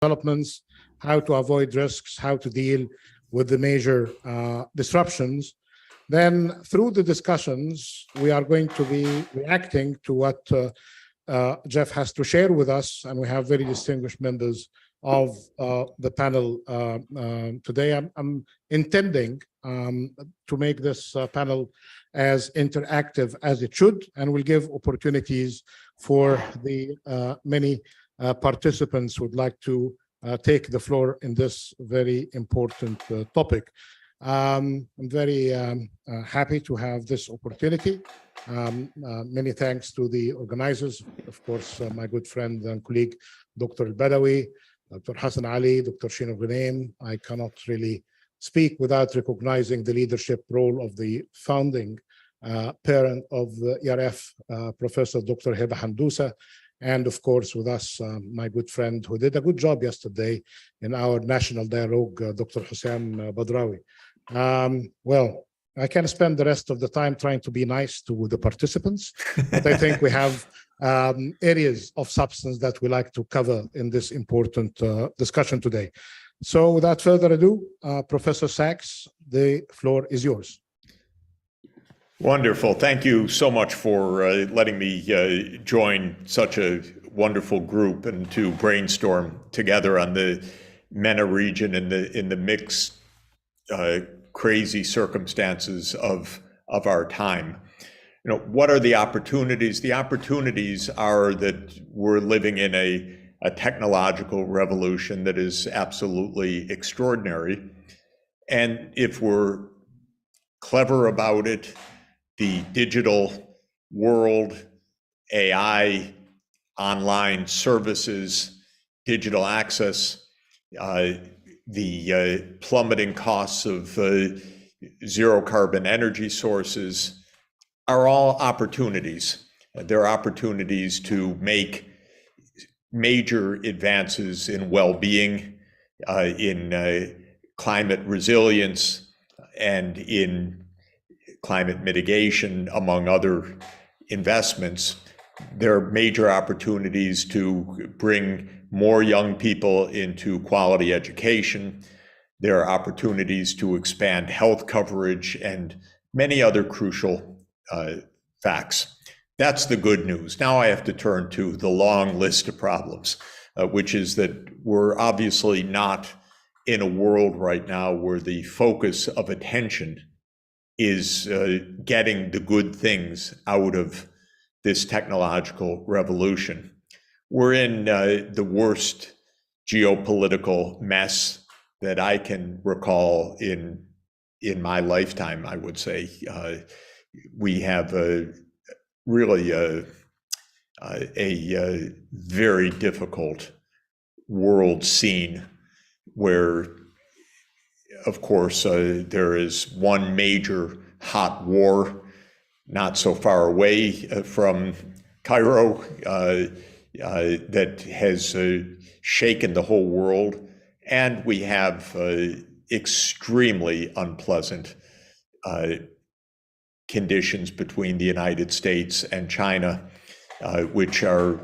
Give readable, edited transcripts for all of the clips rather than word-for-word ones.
developments, how to avoid risks, how to deal with the major disruptions. Then through the discussions, we are going to be reacting to what Jeff has to share with us, and we have very distinguished members of the panel today. I'm intending to make this panel as interactive as it should, and will give opportunities for the many participants who would like to take the floor in this very important topic. I'm very happy to have this opportunity. Many thanks to the organizers, of course, my good friend and colleague, Dr. Al-Badawi, Dr. Hassan Ali, Dr. Shino Ghanem. I cannot really speak without recognizing the leadership role of the founding parent of the ERF, Professor Dr. Heba Handousa, and of course with us, my good friend who did a good job yesterday in our national dialogue, Dr. Hussein Badrawi. Well, I can spend the rest of the time trying to be nice to the participants, but I think we have areas of substance that we like to cover in this important discussion today. So without further ado, Professor Sachs, the floor is yours. Wonderful. Thank you so much for letting me join such a wonderful group and to brainstorm together on the MENA region in the mixed crazy circumstances of our time. You know, what are the opportunities? The opportunities are that we're living in a technological revolution that is absolutely extraordinary. And if we're clever about it, the digital world, AI, online services, digital access, the plummeting costs of zero carbon energy sources are all opportunities. There are opportunities to make major advances in well-being, in climate resilience, and in climate mitigation, among other investments. There are major opportunities to bring more young people into quality education. There are opportunities to expand health coverage and many other crucial facts. That's the good news. Now I have to turn to the long list of problems, which is that we're obviously not in a world right now where the focus of attention is getting the good things out of this technological revolution. We're in the worst geopolitical mess that I can recall in my lifetime, I would say. We have really a very difficult world scene where, of course, there is one major hot war not so far away from Cairo that has shaken the whole world. And we have extremely unpleasant conditions between the United States and China, which are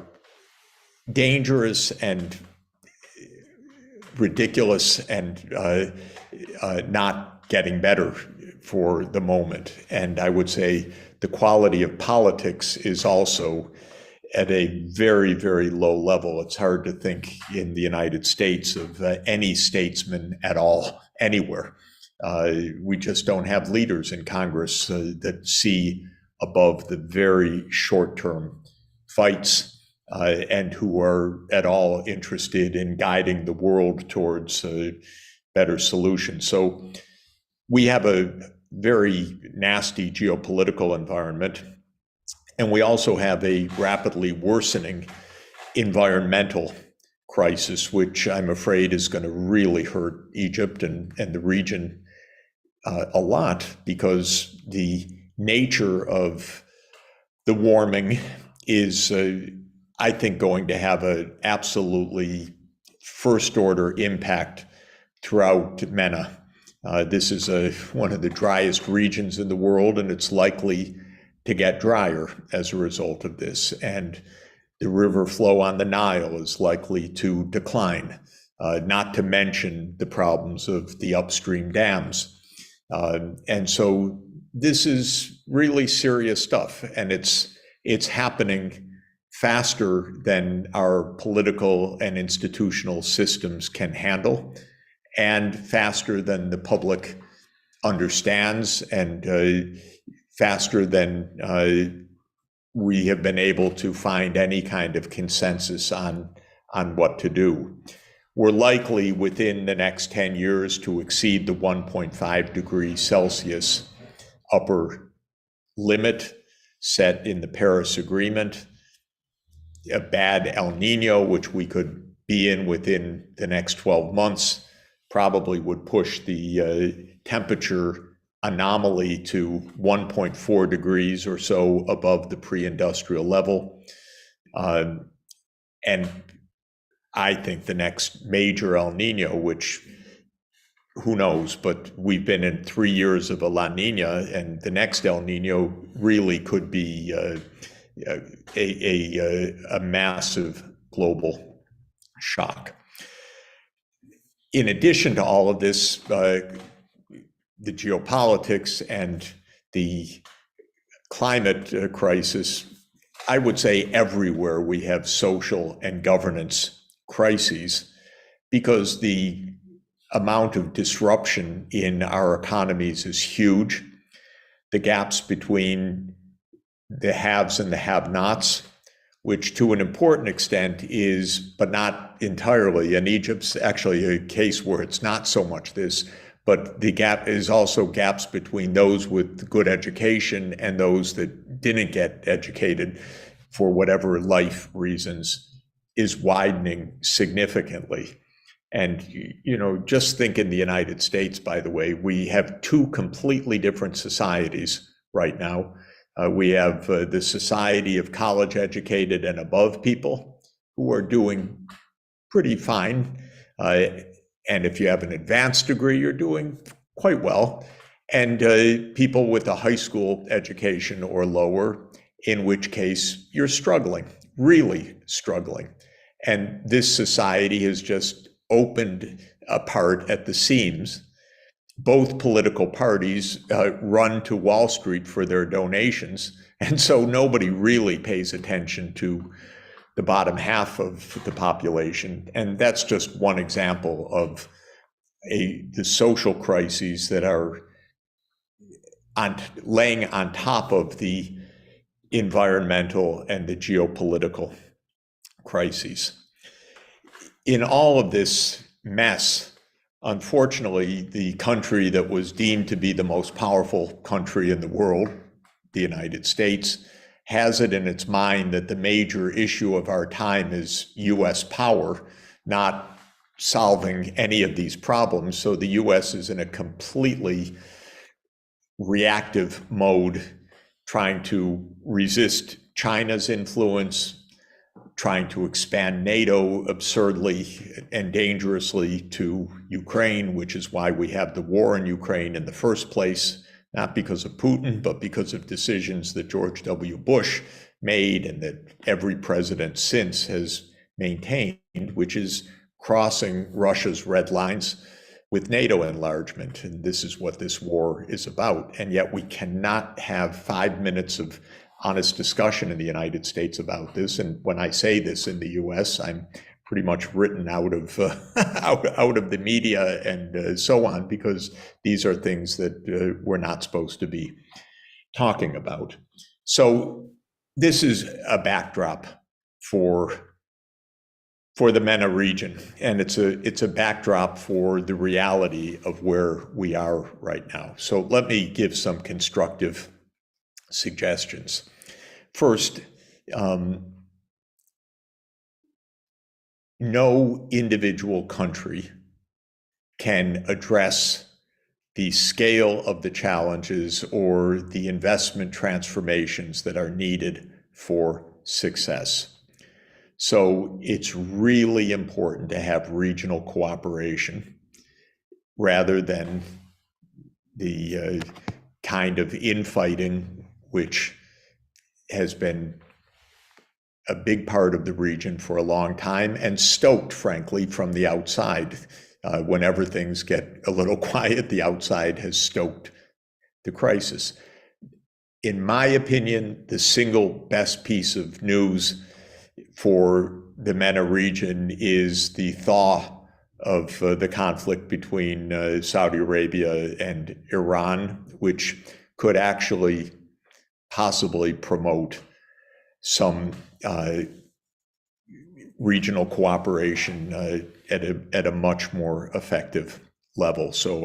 dangerous and ridiculous and not getting better for the moment. And I would say the quality of politics is also at a very, very low level. It's hard to think in the United States of any statesman at all, anywhere. We just don't have leaders in Congress that see above the very short-term fights and who are at all interested in guiding the world towards better solutions. So we have a very nasty geopolitical environment, and we also have a rapidly worsening environmental crisis, which I'm afraid is going to really hurt Egypt and the region a lot, because the nature of the warming is, I think, going to have an absolutely first-order impact throughout MENA. This is one of the driest regions in the world, and it's likely to get drier as a result of this. And the river flow on the Nile is likely to decline not to mention the problems of the upstream dams. And so this is really serious stuff, and it's happening faster than our political and institutional systems can handle, and faster than the public understands, and faster than we have been able to find any kind of consensus on what to do. We're likely within the next 10 years to exceed the 1.5 degrees Celsius upper limit set in the Paris Agreement. A bad El Nino, which we could be in within the next 12 months, probably would push the temperature anomaly to 1.4 degrees or so above the pre-industrial level. And I think the next major El Nino, which who knows, but we've been in 3 years of a La Nina, and the next El Nino really could be a massive global shock. In addition to all of this, the geopolitics and the climate crisis, I would say everywhere we have social and governance crises, because the amount of disruption in our economies is huge. The gaps between the haves and the have-nots, which to an important extent is, but not entirely, and Egypt's actually a case where it's not so much this, but the gap is also gaps between those with good education and those that didn't get educated for whatever life reasons is widening significantly. And, you know, just think in the United States, by the way, we have two completely different societies right now. We have the society of college educated and above people who are doing pretty fine. And if you have an advanced degree, you're doing quite well. And people with a high school education or lower, in which case you're struggling, really struggling. And this society has just opened apart at the seams. Both political parties run to Wall Street for their donations, and so nobody really pays attention to the bottom half of the population. And that's just one example of the social crises that are laying on top of the environmental and the geopolitical crises. In all of this mess, unfortunately, the country that was deemed to be the most powerful country in the world, the United States, has it in its mind that the major issue of our time is US power, not solving any of these problems. So the US is in a completely reactive mode, trying to resist China's influence, trying to expand NATO absurdly and dangerously to Ukraine, which is why we have the war in Ukraine in the first place, not because of Putin, but because of decisions that George W. Bush made and that every president since has maintained, which is crossing Russia's red lines with NATO enlargement. And this is what this war is about. And yet we cannot have 5 minutes of honest discussion in the United States about this. And when I say this in the US, I'm pretty much written out of out of the media and so on, because these are things that we're not supposed to be talking about. So this is a backdrop for the MENA region, and it's a backdrop for the reality of where we are right now. So let me give some constructive suggestions. First, no individual country can address the scale of the challenges or the investment transformations that are needed for success. So it's really important to have regional cooperation rather than the kind of infighting which has been a big part of the region for a long time and stoked, frankly, from the outside. Whenever things get a little quiet, the outside has stoked the crisis. In my opinion, the single best piece of news for the MENA region is the thaw of the conflict between Saudi Arabia and Iran, which could actually possibly promote some regional cooperation at a much more effective level. So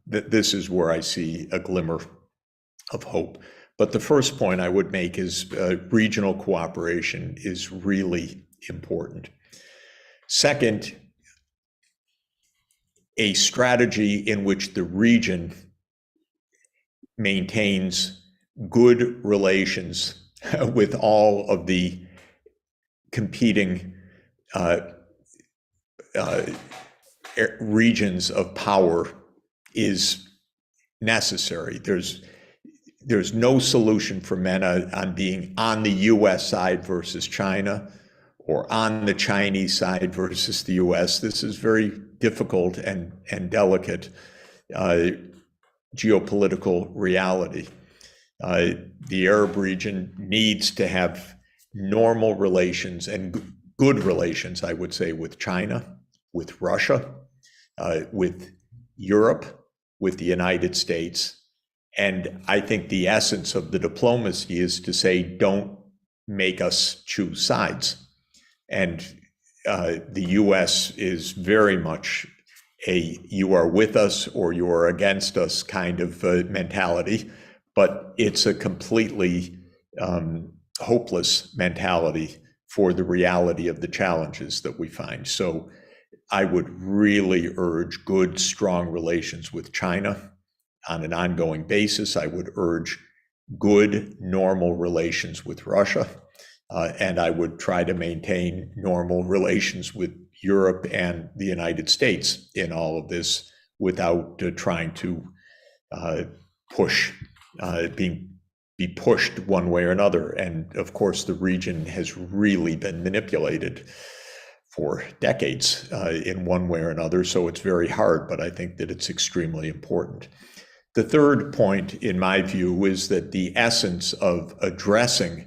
this is where I see a glimmer of hope. But the first point I would make is regional cooperation is really important. Second, a strategy in which the region maintains good relations with all of the competing regions of power is necessary. There's no solution for MENA on being on the US side versus China or on the Chinese side versus the US. This is very difficult and delicate geopolitical reality. The Arab region needs to have normal relations and good relations, I would say, with China, with Russia, with Europe, with the United States. And I think the essence of the diplomacy is to say, don't make us choose sides. And the US is very much a you are with us or you are against us kind of mentality, but it's a completely hopeless mentality for the reality of the challenges that we find. So I would really urge good, strong relations with China on an ongoing basis. I would urge good, normal relations with Russia. And I would try to maintain normal relations with Europe and the United States in all of this without trying to be pushed one way or another. And of course, the region has really been manipulated for decades in one way or another. So it's very hard, but I think that it's extremely important. The third point, in my view, is that the essence of addressing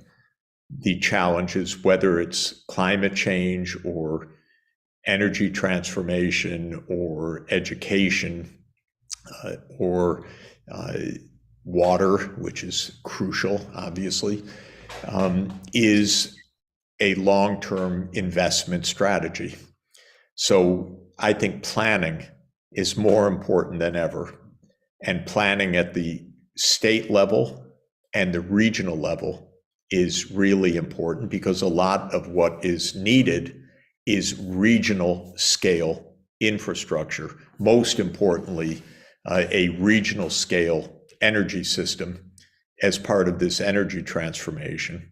the challenges, whether it's climate change or energy transformation or education or water, which is crucial, obviously, is a long-term investment strategy. So I think planning is more important than ever, and planning at the state level and the regional level is really important, because a lot of what is needed is regional scale infrastructure. Most importantly, a regional scale energy system as part of this energy transformation,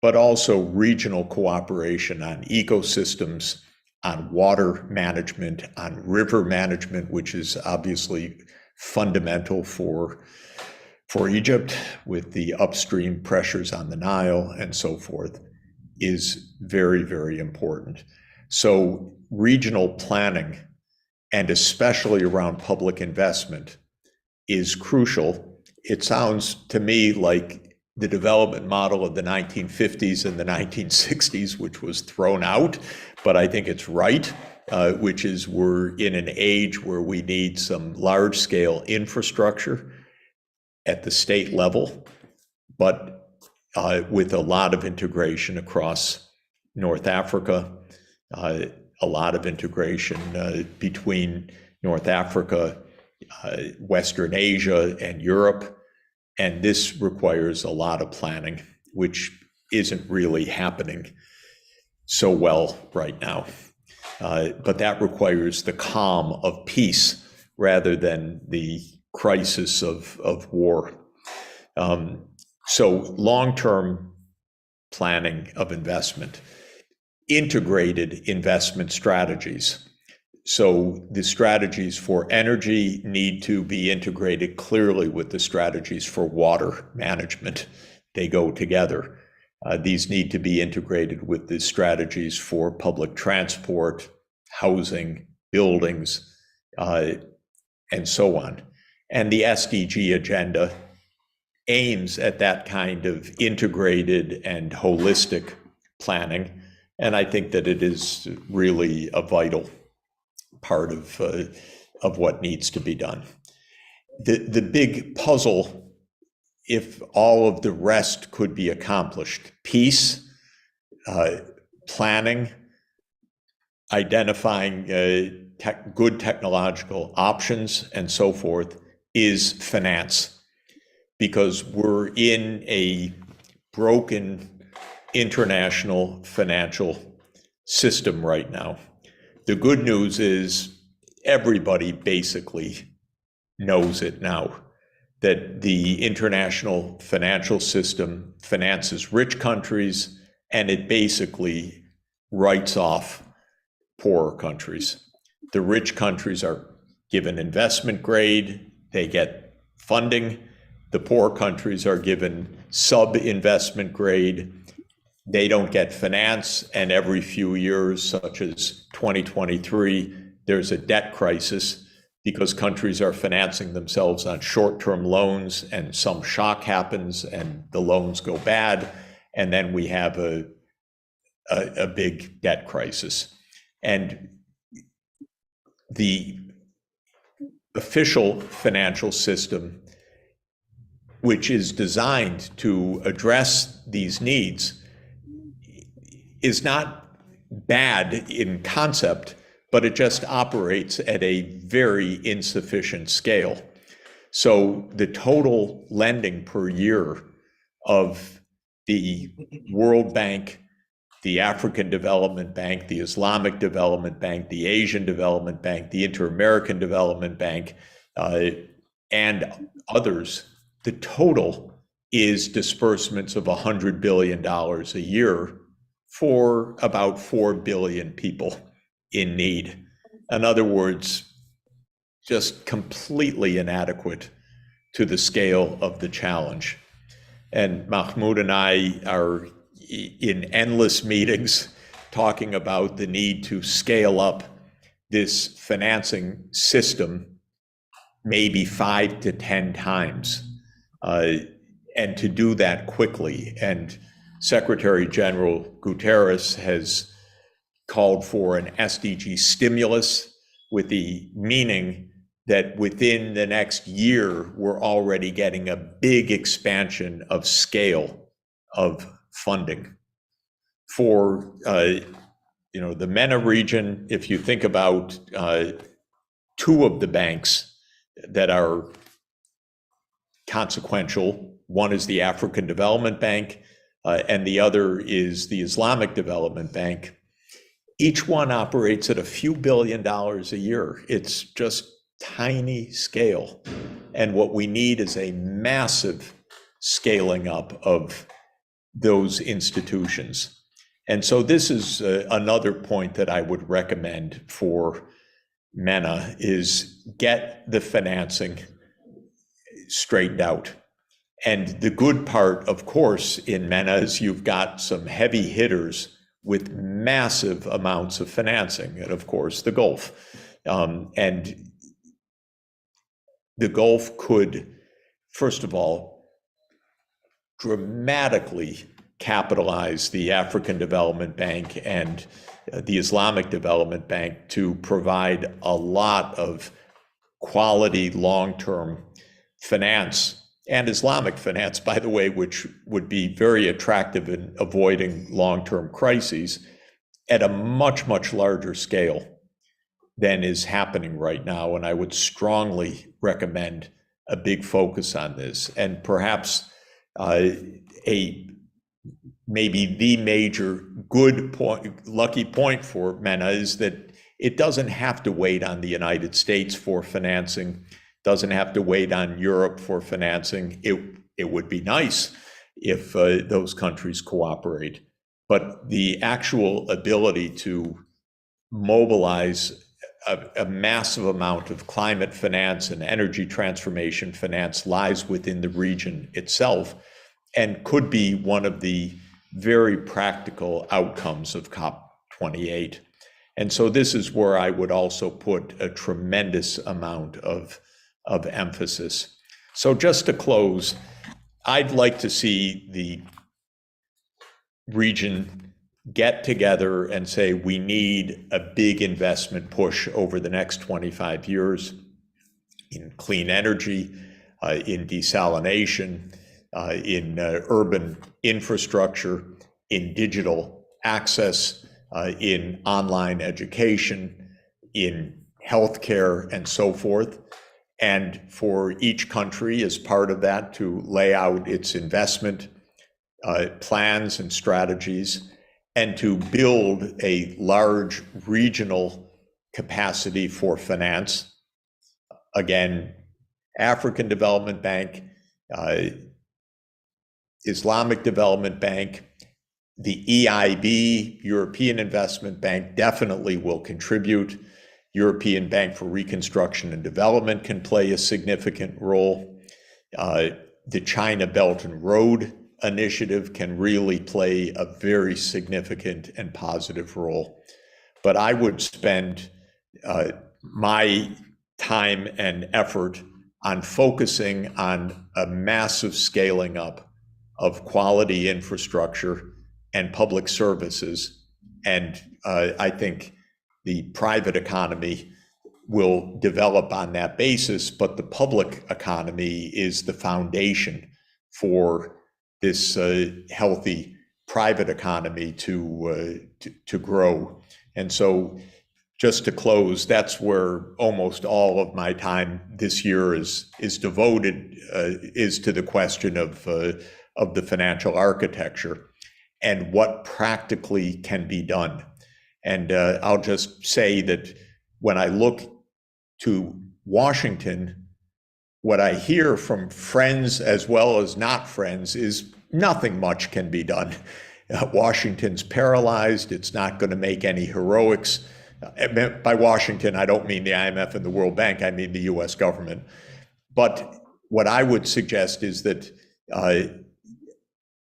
but also regional cooperation on ecosystems, on water management, on river management, which is obviously fundamental for Egypt with the upstream pressures on the Nile and so forth, is very, very important. So regional planning, and especially around public investment, is crucial. It sounds to me like the development model of the 1950s and the 1960s, which was thrown out, but I think it's right, which is we're in an age where we need some large-scale infrastructure at the state level, but with a lot of integration across North Africa, a lot of integration between North Africa, Western Asia, and Europe. And this requires a lot of planning, which isn't really happening so well right now. But that requires the calm of peace rather than the crisis of war. So long-term planning of investment, integrated investment strategies. So the strategies for energy need to be integrated clearly with the strategies for water management. They go together. These need to be integrated with the strategies for public transport, housing, buildings, and so on. And the SDG agenda aims at that kind of integrated and holistic planning. And I think that it is really a vital part of what needs to be done. The big puzzle, if all of the rest could be accomplished, peace, planning, identifying good technological options and so forth, is finance, because we're in a broken international financial system right now. The good news is everybody basically knows it now, that the international financial system finances rich countries and it basically writes off poorer countries. The rich countries are given investment grade, they get funding. The poor countries are given sub-investment grade. They don't get finance, and every few years, such as 2023, there's a debt crisis because countries are financing themselves on short-term loans, and some shock happens and the loans go bad, and then we have a big debt crisis. And the official financial system, which is designed to address these needs, is not bad in concept, but it just operates at a very insufficient scale. So the total lending per year of the World Bank, the African Development Bank, the Islamic Development Bank, the Asian Development Bank, the Inter-American Development Bank, and others, the total is disbursements of $100 billion a year for about 4 billion people in need. In other words, just completely inadequate to the scale of the challenge. And Mahmoud and I are in endless meetings talking about the need to scale up this financing system maybe 5 to 10 times, and to do that quickly. And Secretary General Guterres has called for an SDG stimulus, with the meaning that within the next year, we're already getting a big expansion of scale of funding. For the MENA region, if you think about two of the banks that are consequential, one is the African Development Bank, and the other is the Islamic Development Bank. Each one operates at a few $1 billion a year. It's just tiny scale. And what we need is a massive scaling up of those institutions. And so this is another point that I would recommend for MENA, is get the financing straightened out. And the good part, of course, in MENA is you've got some heavy hitters with massive amounts of financing, and of course, the Gulf. And the Gulf could, first of all, dramatically capitalize the African Development Bank and the Islamic Development Bank to provide a lot of quality long-term finance, and Islamic finance, by the way, which would be very attractive in avoiding long-term crises at a much, much larger scale than is happening right now. And I would strongly recommend a big focus on this. And perhaps maybe the major good point, lucky point for MENA is that it doesn't have to wait on the United States for financing, doesn't have to wait on Europe for financing. It would be nice if those countries cooperate, but the actual ability to mobilize a massive amount of climate finance and energy transformation finance lies within the region itself, and could be one of the very practical outcomes of COP28. And so this is where I would also put a tremendous amount of emphasis. So just to close, I'd like to see the region get together and say we need a big investment push over the next 25 years in clean energy, in desalination, in urban infrastructure, in digital access, in online education, in healthcare, and so forth. And for each country, as part of that, to lay out its investment plans and strategies, and to build a large regional capacity for finance. Again, African Development Bank, Islamic Development Bank, the EIB, European Investment Bank, definitely will contribute. European Bank for Reconstruction and Development can play a significant role. The China Belt and Road Initiative can really play a very significant and positive role. But I would spend my time and effort on focusing on a massive scaling up of quality infrastructure and public services. And I think the private economy will develop on that basis, but the public economy is the foundation for this healthy private economy to grow. And so just to close, that's where almost all of my time this year is devoted, is to the question of the financial architecture and what practically can be done. And I'll just say that when I look to Washington, what I hear from friends as well as not friends is nothing much can be done. Washington's paralyzed. It's not going to make any heroics. By Washington, I don't mean the IMF and the World Bank. I mean the US government. But what I would suggest is that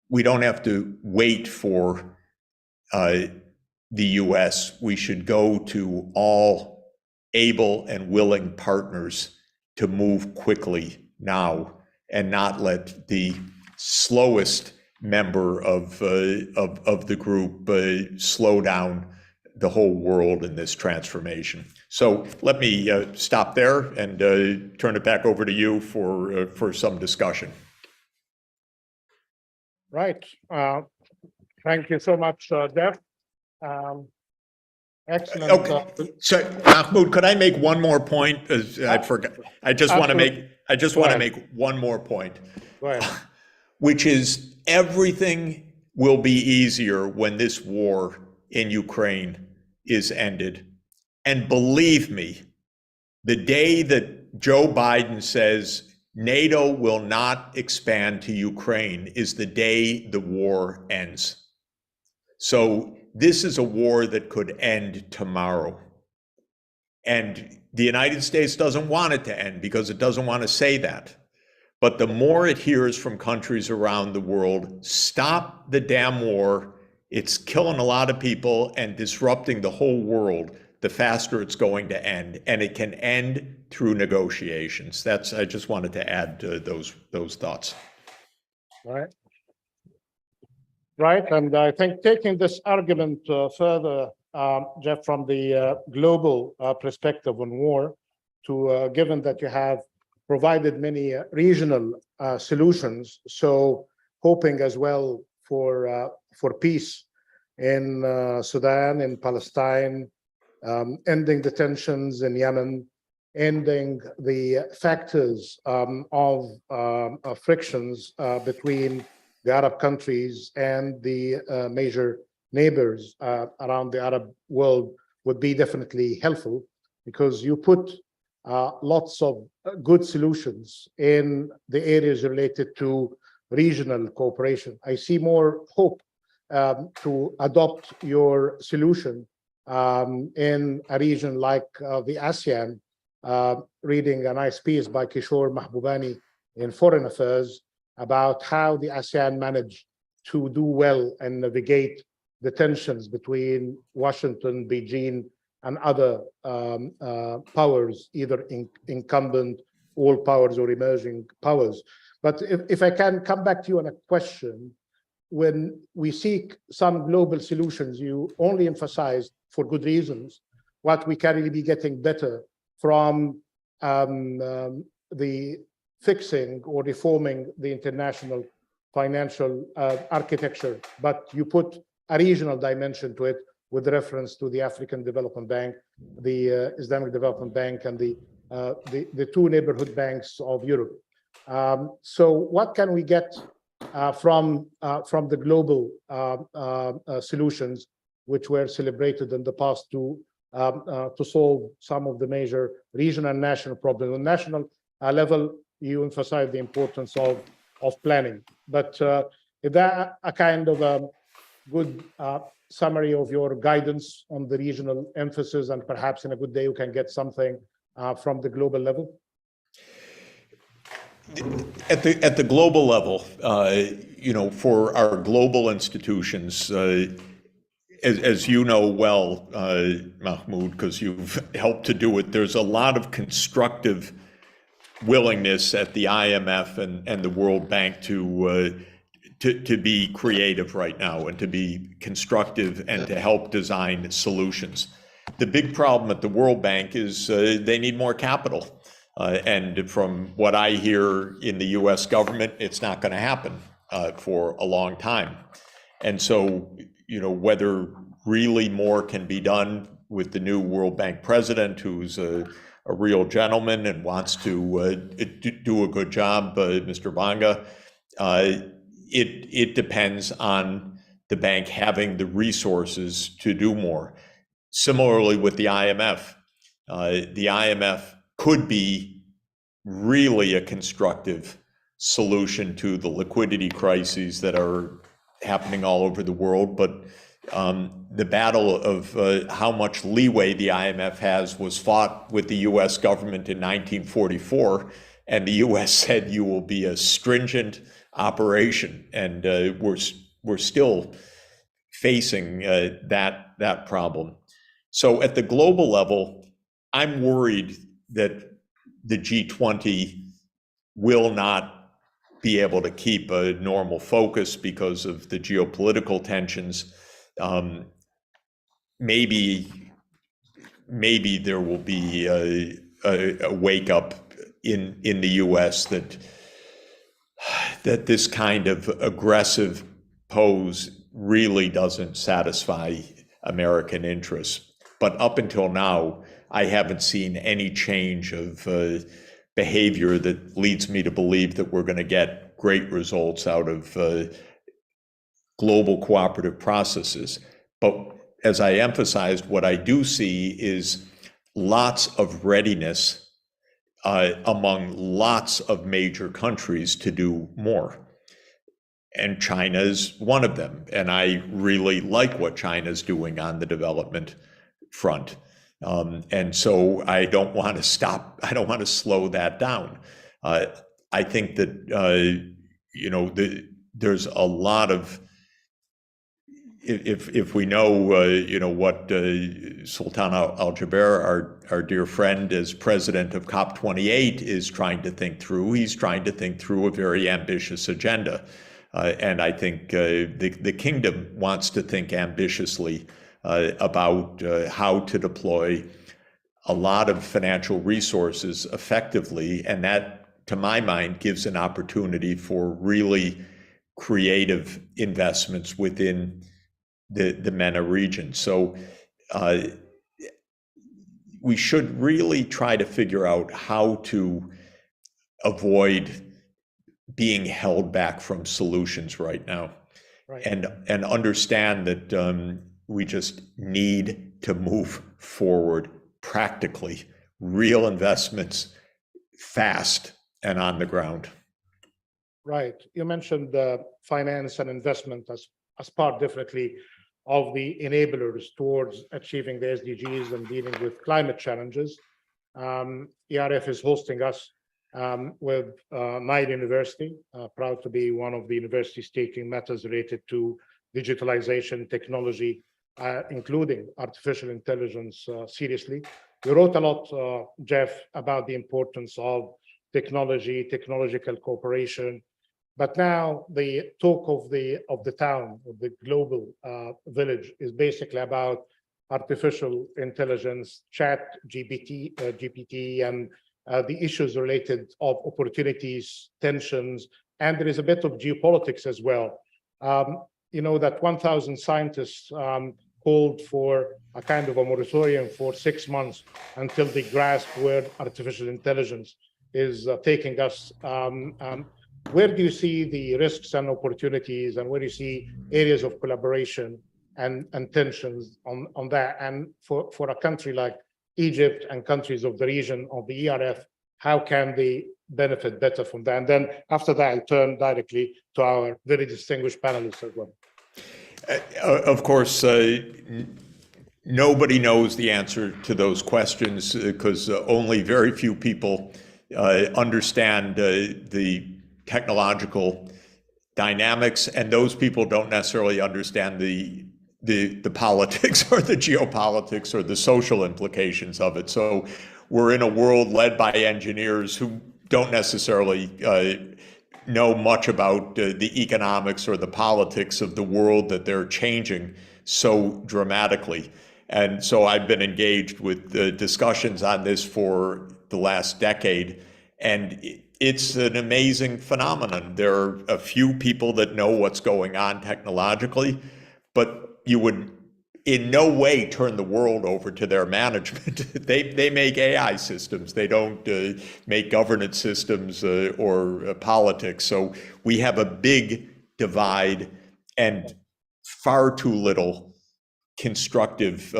we don't have to wait for the US. We should go to all able and willing partners to move quickly now and not let the slowest member of the group slow down the whole world in this transformation. So let me stop there and turn it back over to you for some discussion. Right. Thank you so much, Jeff. Excellent. Okay. So, Mahmoud, could I make one more point? I forgot. I just want to make one more point, which is everything will be easier when this war in Ukraine is ended. And believe me, the day that Joe Biden says NATO will not expand to Ukraine is the day the war ends. So this is a war that could end tomorrow. And the United States doesn't want it to end because it doesn't want to say that. But the more it hears from countries around the world, stop the damn war, it's killing a lot of people and disrupting the whole world, the faster it's going to end. And it can end through negotiations. I just wanted to add those thoughts. Right. Right, and I think taking this argument further, Jeff, from the global perspective on war, to given that you have provided many regional solutions, so hoping as well for peace in Sudan, in Palestine, ending the tensions in Yemen, ending the factors of frictions between the Arab countries and the major neighbors around the Arab world would be definitely helpful, because you put lots of good solutions in the areas related to regional cooperation. I see more hope to adopt your solution in a region like the ASEAN, reading a nice piece by Kishore Mahbubani in Foreign Affairs about how the ASEAN managed to do well and navigate the tensions between Washington, Beijing, and other powers, either incumbent, all powers, or emerging powers. But if I can come back to you on a question, when we seek some global solutions, you only emphasized, for good reasons, what we can really be getting better from the fixing or reforming the international financial architecture. But you put a regional dimension to it with reference to the African Development Bank, the Islamic Development Bank, and the two neighborhood banks of Europe. So what can we get from the global solutions, which were celebrated in the past, to solve some of the major regional and national problems? On national level, you emphasize the importance of planning. But is that a kind of a good summary of your guidance on the regional emphasis, and perhaps in a good day you can get something from the global level? At the global level, for our global institutions, as you know well, Mahmoud, because you've helped to do it, there's a lot of constructive willingness at the IMF and the World Bank to be creative right now and to be constructive and to help design solutions. The big problem at the World Bank is they need more capital. And from what I hear in the US government, it's not going to happen for a long time. And so, whether really more can be done with the new World Bank president, who's a real gentleman and wants to do a good job, Mr. Banga, it depends on the bank having the resources to do more. Similarly with the IMF could be really a constructive solution to the liquidity crises that are happening all over the world. But the battle of how much leeway the IMF has was fought with the US government in 1944, and the US said you will be a stringent operation, and we're still facing that problem. So at the global level, I'm worried that the G20 will not be able to keep a normal focus because of the geopolitical tensions. Maybe there will be a wake up in the US that this kind of aggressive pose really doesn't satisfy American interests. But up until now, I haven't seen any change of behavior that leads me to believe that we're going to get great results out of global cooperative processes. But as I emphasized, what I do see is lots of readiness among lots of major countries to do more. And China is one of them. And I really like what China's doing on the development front. And so I don't want to slow that down. I think that, there's a lot of, if we know, what Sultan Al-Jaber, our dear friend, as president of COP28, is trying to think through, he's trying to think through a very ambitious agenda. And I think the kingdom wants to think ambitiously about how to deploy a lot of financial resources effectively. And that, to my mind, gives an opportunity for really creative investments within the MENA region. So we should really try to figure out how to avoid being held back from solutions right now. Right. And understand that we just need to move forward practically, real investments, fast and on the ground. Right. You mentioned finance and investment as part definitely of the enablers towards achieving the SDGs and dealing with climate challenges. ERF is hosting us with Nile University. Proud to be one of the universities taking matters related to digitalization, technology, including artificial intelligence seriously. We wrote a lot, Jeff, about the importance of technology, technological cooperation. But now the talk of the town, of the global village, is basically about artificial intelligence, GPT, and the issues related of opportunities, tensions, and there is a bit of geopolitics as well. You know that 1,000 scientists called for a kind of a moratorium for 6 months until they grasp where artificial intelligence is taking us. Where do you see the risks and opportunities, and where do you see areas of collaboration and tensions on that? And for a country like Egypt and countries of the region of the ERF, how can they benefit better from that? And then after that, I'll turn directly to our very distinguished panelists as well. Of course, nobody knows the answer to those questions because only very few people understand the technological dynamics, and those people don't necessarily understand the politics or the geopolitics or the social implications of it. So we're in a world led by engineers who don't necessarily know much about the economics or the politics of the world that they're changing so dramatically. And so I've been engaged with discussions on this for the last decade, and it's an amazing phenomenon. There are a few people that know what's going on technologically, but you would in no way turn the world over to their management. They make AI systems. They don't make governance systems or politics. So we have a big divide and far too little constructive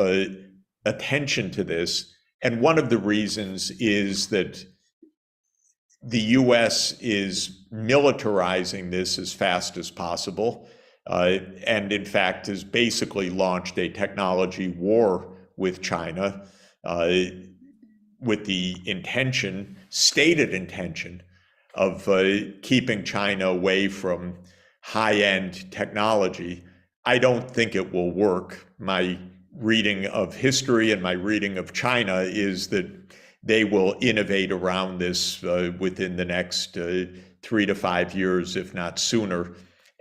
attention to this. And one of the reasons is that the US is militarizing this as fast as possible, and in fact has basically launched a technology war with China with the intention, stated intention, of keeping China away from high-end technology. I don't think it will work. My reading of history and my reading of China is that they will innovate around this within the next 3 to 5 years, if not sooner.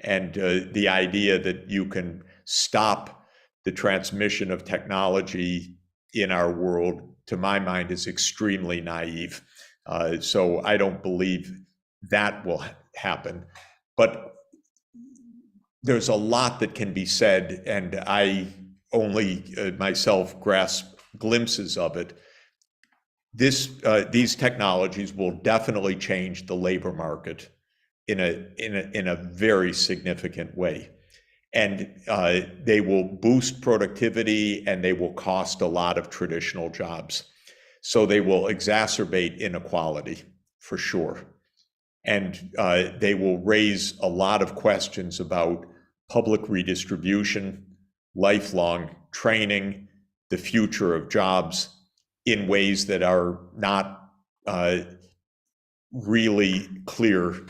And the idea that you can stop the transmission of technology in our world, to my mind, is extremely naive. So I don't believe that will happen. But there's a lot that can be said, and I only myself grasp glimpses of it. These technologies will definitely change the labor market in a very significant way, and they will boost productivity, and they will cost a lot of traditional jobs. So they will exacerbate inequality for sure, and they will raise a lot of questions about public redistribution, lifelong training, the future of jobs, in ways that are not really clear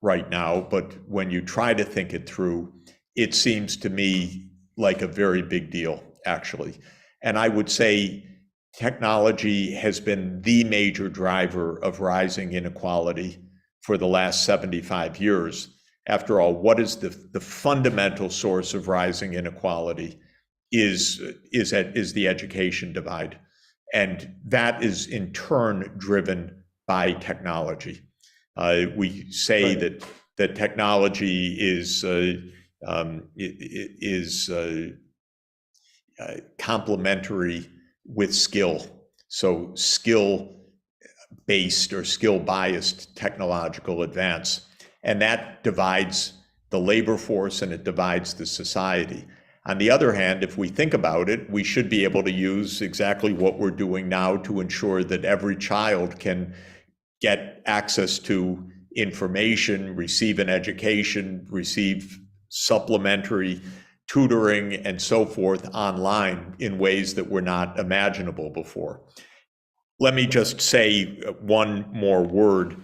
right now. But when you try to think it through, it seems to me like a very big deal, actually. And I would say technology has been the major driver of rising inequality for the last 75 years. After all, what is the fundamental source of rising inequality is the education divide. And that is in turn driven by technology. We say that technology is complementary with skill. So skill-based or skill-biased technological advance. And that divides the labor force and it divides the society. On the other hand, if we think about it, we should be able to use exactly what we're doing now to ensure that every child can get access to information, receive an education, receive supplementary tutoring and so forth online in ways that were not imaginable before. Let me just say one more word.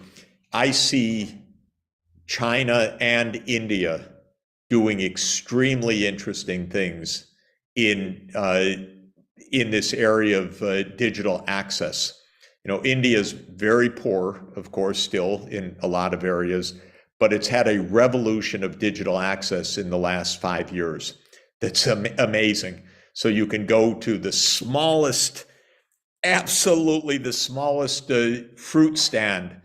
I see China and India doing extremely interesting things in this area of digital access. You know, India is very poor, of course, still in a lot of areas, but it's had a revolution of digital access in the last 5 years. That's amazing. So you can go to the smallest, absolutely the smallest fruit stand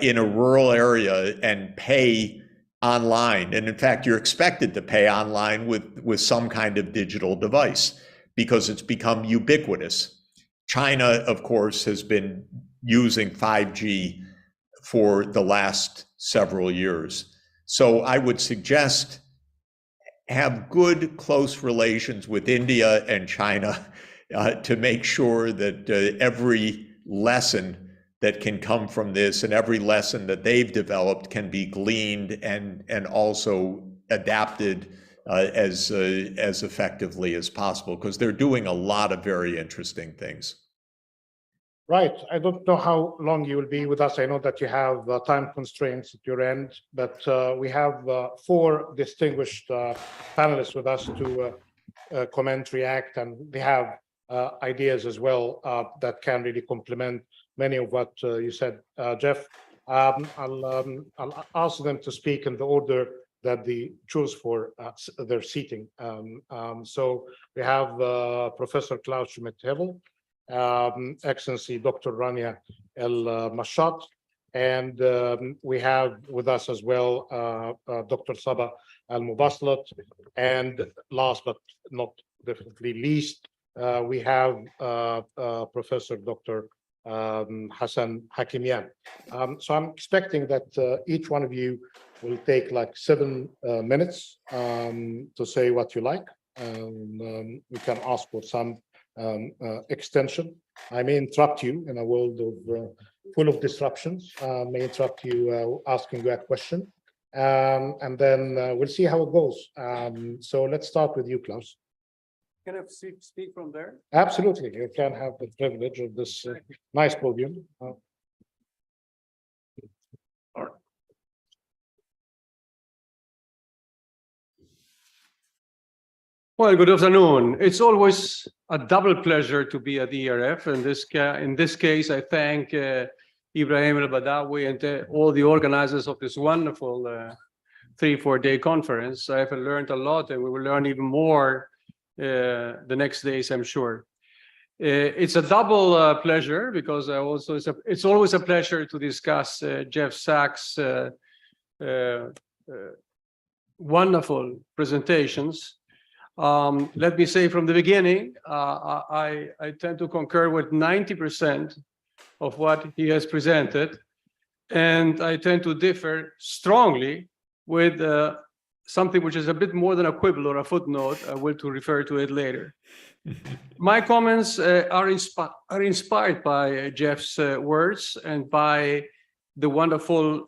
in a rural area and pay online. And in fact, you're expected to pay online with some kind of digital device because it's become ubiquitous. China, of course, has been using 5G for the last several years. So I would suggest have good, close relations with India and China to make sure that every lesson that can come from this and every lesson that they've developed can be gleaned and also adapted as effectively as possible, because they're doing a lot of very interesting things. Right. I don't know how long you will be with us. I know that you have time constraints at your end, but we have 4 distinguished panelists with us to comment, react, and they have ideas as well that can really complement many of what you said, Jeff. I'll ask them to speak in the order that they choose for their seating. So we have Professor Klaus Schmidt-Hevel, Excellency Dr. Rania El-Mashat, and we have with us as well Dr. Saba Al-Mubaslat, and last but not definitely least, we have Professor Dr. Hassan Hakimian. So I'm expecting that each one of you will take like 7 minutes to say what you like. We can ask for some extension. I may interrupt you in a world of full of disruptions. May interrupt you asking you a question, and then we'll see how it goes. So let's start with you, Klaus. Can I speak from there? Absolutely, you can have the privilege of this nice podium. Well, good afternoon. It's always a double pleasure to be at the ERF. In this case, I thank Ibrahim El-Badawi and all the organizers of this wonderful 3-4 day conference. I have learned a lot, and we will learn even more the next days, I'm sure. It's a double pleasure because it's always a pleasure to discuss Jeff Sachs' wonderful presentations. Let me say from the beginning, I tend to concur with 90% of what he has presented, and I tend to differ strongly with something which is a bit more than a quibble or a footnote. I will to refer to it later. My comments are inspired by Jeff's words and by the wonderful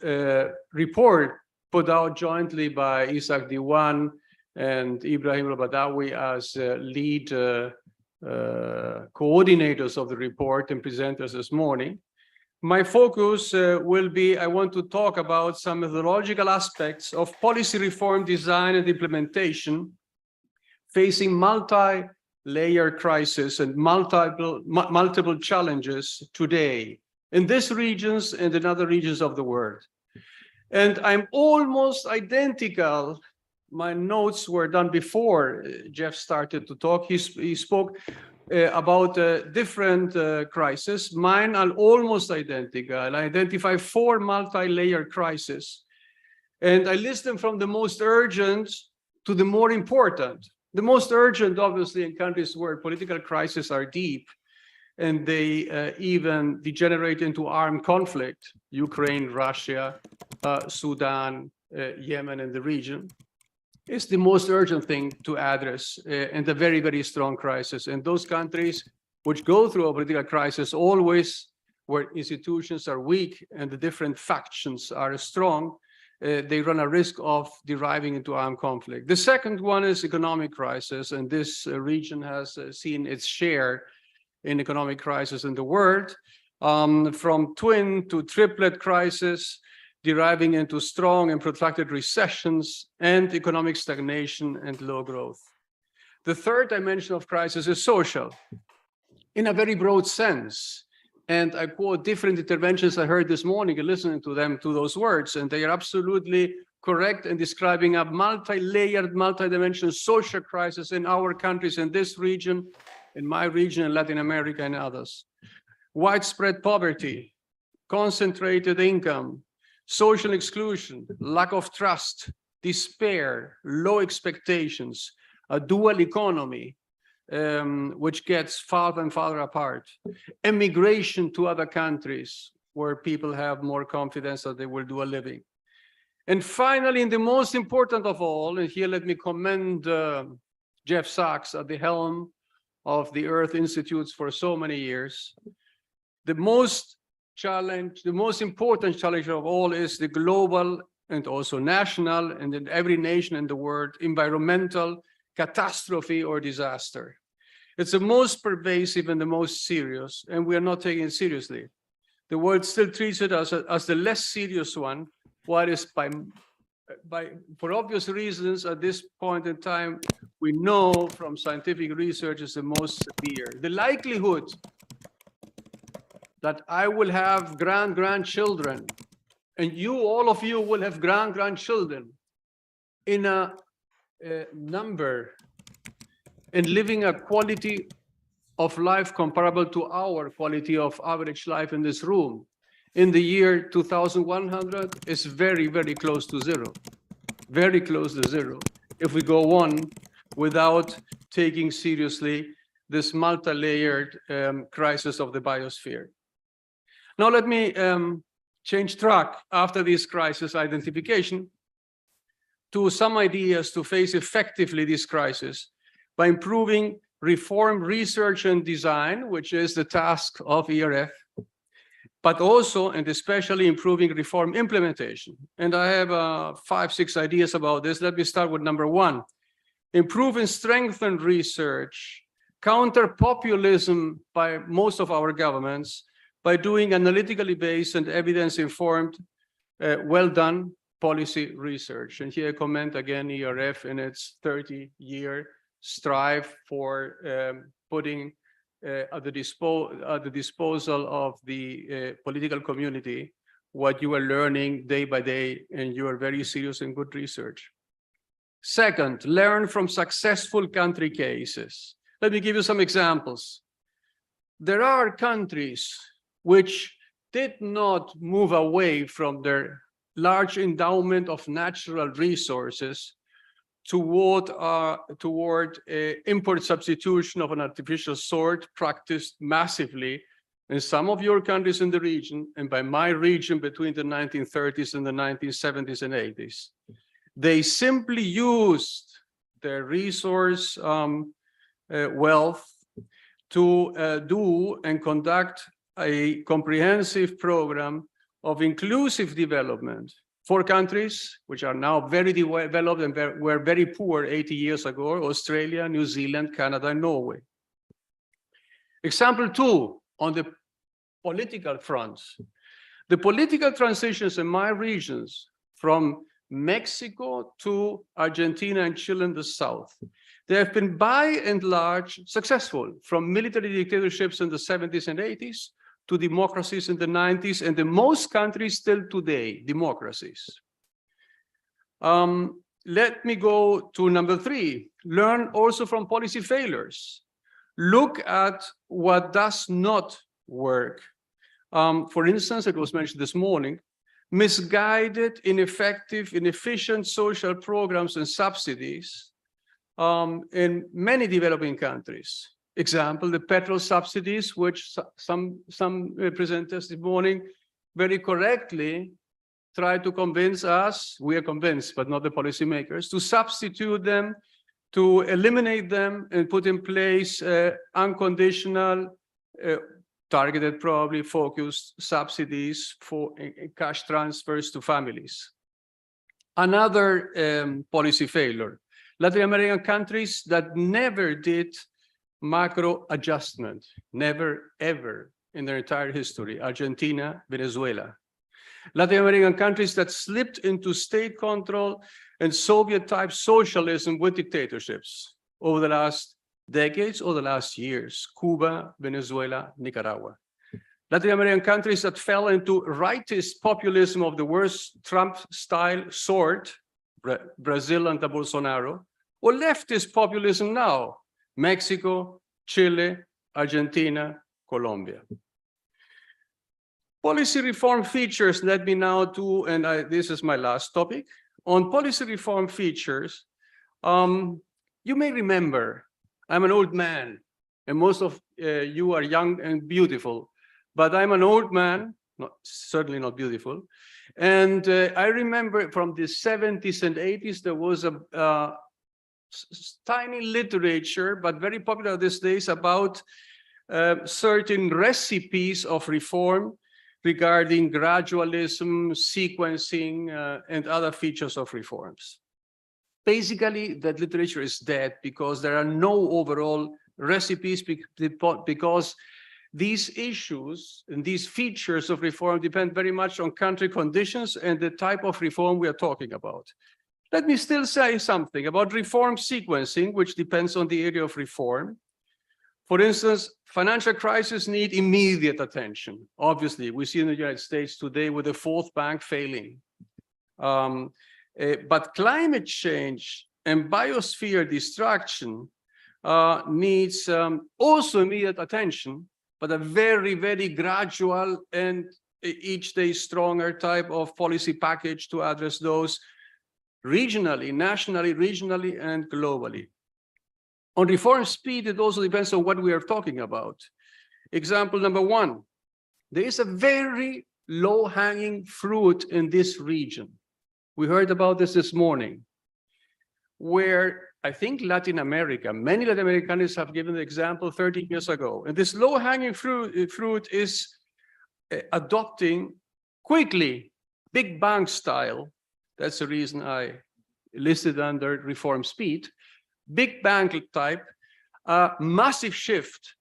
report put out jointly by Isaac Diwan and Ibrahim El-Badawi as lead coordinators of the report and presenters this morning. My focus will be, I want to talk about some methodological aspects of policy reform design and implementation facing multi-layer crisis and multiple challenges today in these regions and in other regions of the world. And I'm almost identical. My notes were done before Jeff started to talk. He spoke about different crises. Mine are almost identical. I identify 4 multi-layer crises, and I list them from the most urgent to the more important. The most urgent, obviously, in countries where political crises are deep and they even degenerate into armed conflict: Ukraine, Russia, Sudan, Yemen, and the region. It's the most urgent thing to address, and a very, very strong crisis. And those countries which go through a political crisis, always where institutions are weak and the different factions are strong, they run a risk of deriving into armed conflict. The second one is economic crisis, and this region has seen its share in economic crisis in the world, from twin to triplet crisis, deriving into strong and protracted recessions and economic stagnation and low growth. The third dimension of crisis is social, in a very broad sense. And I quote different interventions I heard this morning and listening to them, to those words, and they are absolutely correct in describing a multi-layered, multi-dimensional social crisis in our countries, in this region, in my region, in Latin America and others. Widespread poverty, concentrated income, social exclusion, lack of trust, despair, low expectations, a dual economy, which gets farther and farther apart, emigration to other countries where people have more confidence that they will do a living. And finally, and the most important of all, and here let me commend Jeff Sachs at the helm of the Earth Institutes for so many years, the most important challenge of all is the global and also national, and in every nation in the world, environmental catastrophe or disaster. It's the most pervasive and the most serious, and we are not taking it seriously. The world still treats it as the less serious one, what is for obvious reasons at this point in time, we know from scientific research is the most severe. The likelihood that I will have grandchildren, and you, all of you, will have grandchildren in a number and living a quality of life comparable to our quality of average life in this room in the year 2100 is very, very close to zero. Very close to zero. If we go on without taking seriously this multi-layered crisis of the biosphere. Now let me change track after this crisis identification to some ideas to face effectively this crisis by improving reform research and design, which is the task of ERF, but also and especially improving reform implementation. And I have 5-6 ideas about this. Let me start with number 1. Improve and strengthen research, counter populism by most of our governments by doing analytically based and evidence-informed, well-done policy research. And here I comment again ERF in its 30-year strive for putting at the disposal of the political community what you are learning day by day, and you are very serious and good research. Second, learn from successful country cases. Let me give you some examples. There are countries which did not move away from their large endowment of natural resources toward import substitution of an artificial sort practiced massively in some of your countries in the region, and by my region between the 1930s and the 1970s and 80s. They simply used their resource wealth to do and conduct a comprehensive program of inclusive development for countries which are now very developed and were very poor 80 years ago: Australia, New Zealand, Canada, and Norway. Example 2, on the political front. The political transitions in my regions from Mexico to Argentina and Chile in the south, they have been by and large successful, from military dictatorships in the 70s and 80s to democracies in the 90s, and in most countries still today, democracies. Let me go to number 3, learn also from policy failures. Look at what does not work. For instance, it was mentioned this morning, misguided, ineffective, inefficient social programs and subsidies in many developing countries. Example, the petrol subsidies, which some presenters this morning very correctly try to convince us, we are convinced, but not the policymakers, to substitute them, to eliminate them and put in place unconditional, targeted, probably focused subsidies for cash transfers to families. Another policy failure, Latin American countries that never did macro adjustment. Never, ever in their entire history. Argentina, Venezuela. Latin American countries that slipped into state control and Soviet-type socialism with dictatorships over the last decades or the last years. Cuba, Venezuela, Nicaragua. Latin American countries that fell into rightist populism of the worst Trump-style sort, Brazil under Bolsonaro, or leftist populism now, Mexico, Chile, Argentina, Colombia. Policy reform features led me now to, and this is my last topic, on policy reform features. You may remember, I'm an old man, and most of you are young and beautiful, but I'm an old man, certainly not beautiful. And I remember from the 70s and 80s, there was a tiny literature, but very popular these days, about certain recipes of reform regarding gradualism, sequencing, and other features of reforms. Basically, that literature is dead because there are no overall recipes, because these issues and these features of reform depend very much on country conditions and the type of reform we are talking about. Let me still say something about reform sequencing, which depends on the area of reform. For instance, financial crises need immediate attention. Obviously, we see in the United States today with the fourth bank failing. But climate change and biosphere destruction needs also immediate attention, but a very, very gradual and each day stronger type of policy package to address those regionally, nationally, regionally, and globally. On reform speed, it also depends on what we are talking about. Example number one, there is a very low-hanging fruit in this region. We heard about this morning, where I think Latin America, many Latin American countries have given the example 30 years ago. And this low-hanging fruit is adopting quickly, big bang style. That's the reason I listed under reform speed. Big bang type, massive shift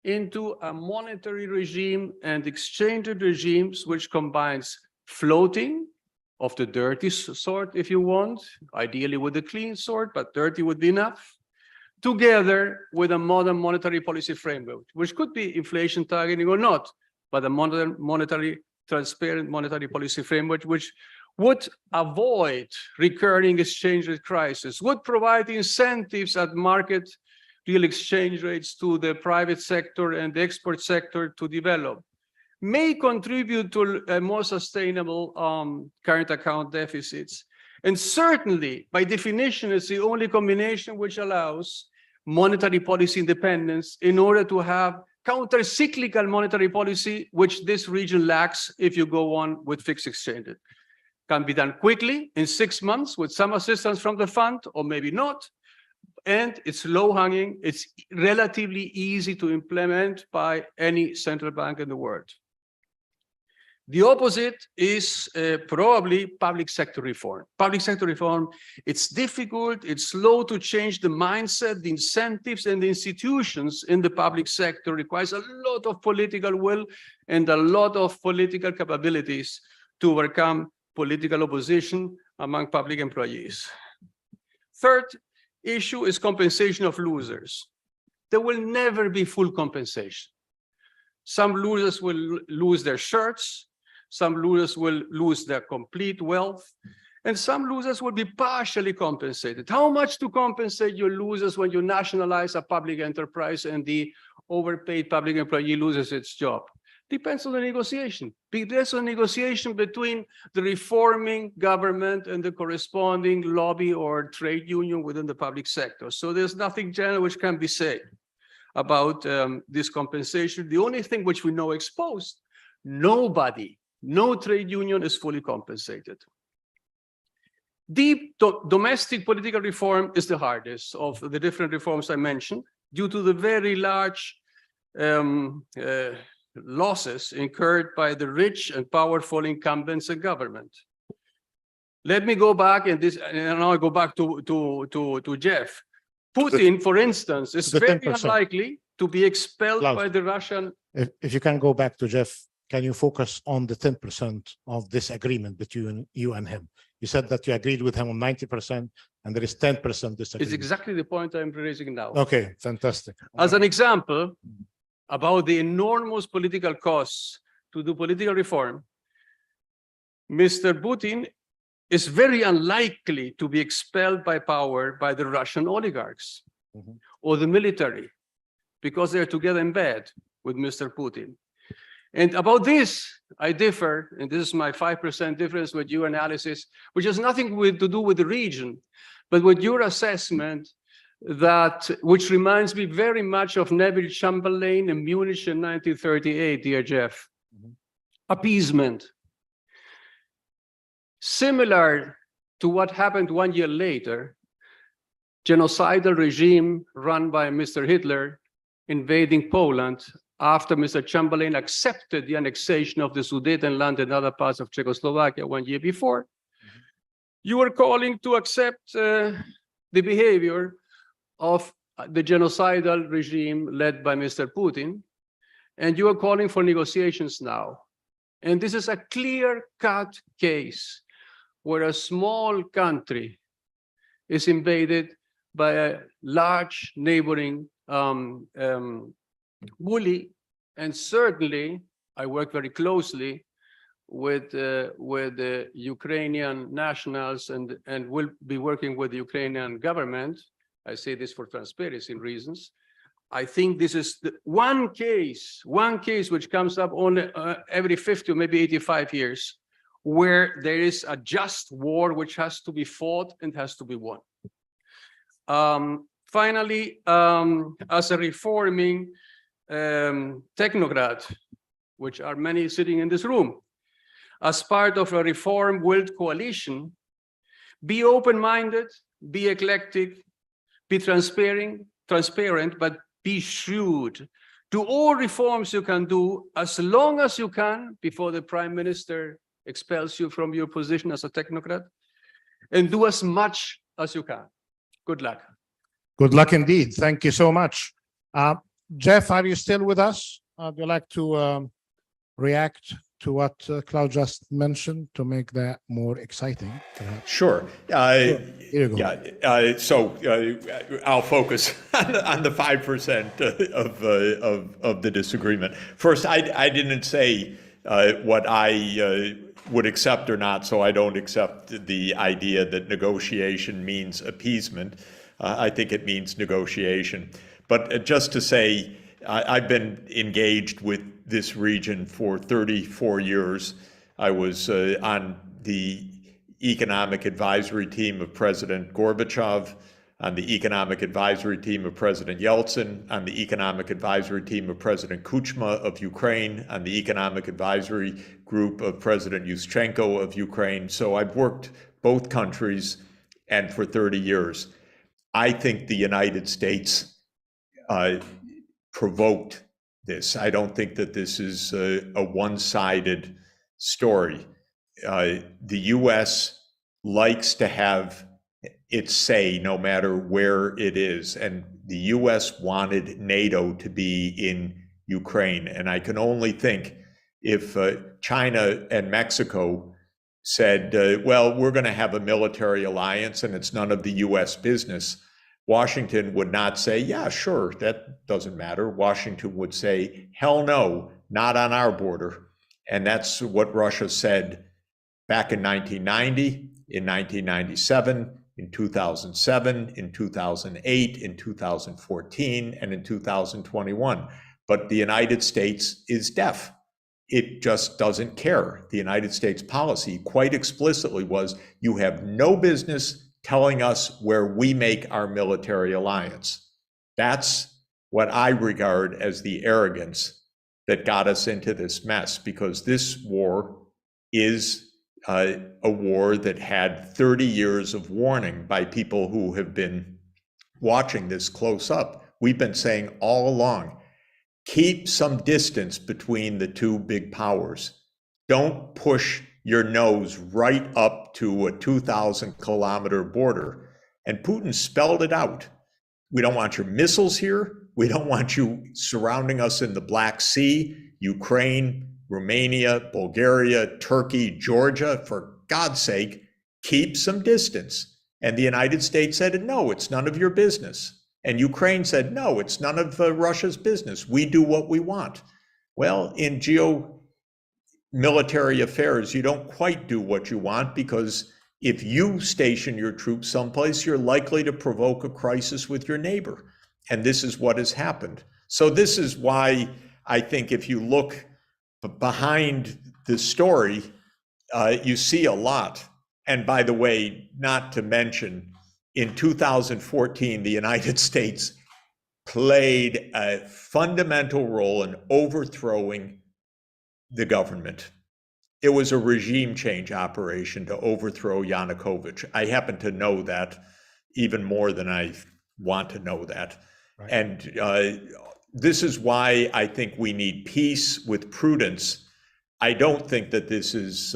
into a monetary regime and exchange regimes which combines floating of the dirty sort, if you want, ideally with the clean sort, but dirty would be enough, together with a modern monetary policy framework, which could be inflation targeting or not, but a modern transparent monetary policy framework which would avoid recurring exchange rate crisis, would provide incentives at market real exchange rates to the private sector and the export sector to develop, may contribute to a more sustainable current account deficits. And certainly, by definition, it's the only combination which allows monetary policy independence in order to have counter-cyclical monetary policy, which this region lacks if you go on with fixed exchange rate. Can be done quickly in 6 months with some assistance from the fund, or maybe not. And it's low-hanging, it's relatively easy to implement by any central bank in the world. The opposite is probably public sector reform. Public sector reform, it's difficult, it's slow to change the mindset, the incentives, and the institutions in the public sector. Requires a lot of political will and a lot of political capabilities to overcome political opposition among public employees. Third issue is compensation of losers. There will never be full compensation. Some losers will lose their shirts, some losers will lose their complete wealth, and some losers will be partially compensated. How much to compensate your losers when you nationalize a public enterprise and the overpaid public employee loses its job? Depends on the negotiation. There's a negotiation between the reforming government and the corresponding lobby or trade union within the public sector. So there's nothing general which can be said about this compensation. The only thing which we know exposed, nobody, no trade union is fully compensated. Deep domestic political reform is the hardest of the different reforms I mentioned due to the very large losses incurred by the rich and powerful incumbents in government. Let me go back, and now I go back to Jeff. Putin, for instance, is the very 10%. unlikely to be expelled Klaus. by the Russian. If you can go back to Jeff, can you focus on the 10% of this agreement between you and him? You said that you agreed with him on 90%, and there is 10% disagreement. It's exactly the point I'm raising now. Okay, fantastic. As an example about the enormous political costs to do political reform, Mr. Putin is very unlikely to be expelled by power by the Russian oligarchs or the military, because they're together in bed with Mr. Putin. And about this, I differ, and this is my 5% difference with your analysis, which has nothing to do with the region, but with your assessment that, which reminds me very much of Neville Chamberlain in Munich in 1938, dear Jeff. Appeasement. Similar to what happened 1 year later, genocidal regime run by Mr. Hitler invading Poland after Mr. Chamberlain accepted the annexation of the Sudetenland and other parts of Czechoslovakia 1 year before. You were calling to accept the behavior of the genocidal regime led by Mr. Putin, and you are calling for negotiations now. And this is a clear-cut case where a small country is invaded by a large neighboring bully. And certainly, I work very closely with the Ukrainian nationals and will be working with the Ukrainian government. I say this for transparency reasons. I think this is the one case which comes up only every 50 or maybe 85 years, where there is a just war which has to be fought and has to be won. Finally, as a reforming technocrat, which are many sitting in this room, as part of a reform-willed coalition, be open-minded, be eclectic, be transparent, but be shrewd. Do all reforms you can do as long as you can before the Prime Minister expels you from your position as a technocrat, and do as much as you can. Good luck. Good luck indeed. Thank you so much. Jeff, are you still with us? Would you like to react to what Klaus just mentioned to make that more exciting? Perhaps? Sure. Here you go. Yeah. So I'll focus on the 5% of the disagreement. First, I didn't say what I would accept or not, so I don't accept the idea that negotiation means appeasement. I think it means negotiation. But just to say, I've been engaged with this region for 34 years. I was on the economic advisory team of President Gorbachev, on the economic advisory team of President Yeltsin, on the economic advisory team of President Kuchma of Ukraine, on the economic advisory group of President Yushchenko of Ukraine. So I've worked both countries, and for 30 years. I think the United States provoked this. I don't think that this is a one-sided story. The U.S. likes to have its say no matter where it is, and the U.S. wanted NATO to be in Ukraine. And I can only think if China and Mexico said, well, we're going to have a military alliance and it's none of the U.S. business, Washington would not say, yeah, sure, that doesn't matter. Washington would say, hell no, not on our border. And that's what Russia said back in 1990, in 1997, in 2007, in 2008, in 2014, and in 2021. But the United States is deaf. It just doesn't care. The United States policy quite explicitly was, you have no business telling us where we make our military alliance. That's what I regard as the arrogance that got us into this mess, because this war is a war that had 30 years of warning by people who have been watching this close up. We've been saying all along, keep some distance between the two big powers. Don't push your nose right up to a 2,000 kilometer border. And Putin spelled it out we don't want your missiles here. We don't want you surrounding us in the Black Sea, Ukraine, Romania, Bulgaria, Turkey, Georgia. For God's sake, keep some distance. And the United States said, no, it's none of your business. And Ukraine said, no, it's none of Russia's business. We do what we want. Well, in military affairs, you don't quite do what you want, because if you station your troops someplace, you're likely to provoke a crisis with your neighbor. And this is what has happened. So this is why I think if you look behind the story, you see a lot. And by the way, not to mention, in 2014, the United States played a fundamental role in overthrowing the government. It was a regime change operation to overthrow Yanukovych. I happen to know that even more than I want to know that. Right. And this is why I think we need peace with prudence. I don't think that this is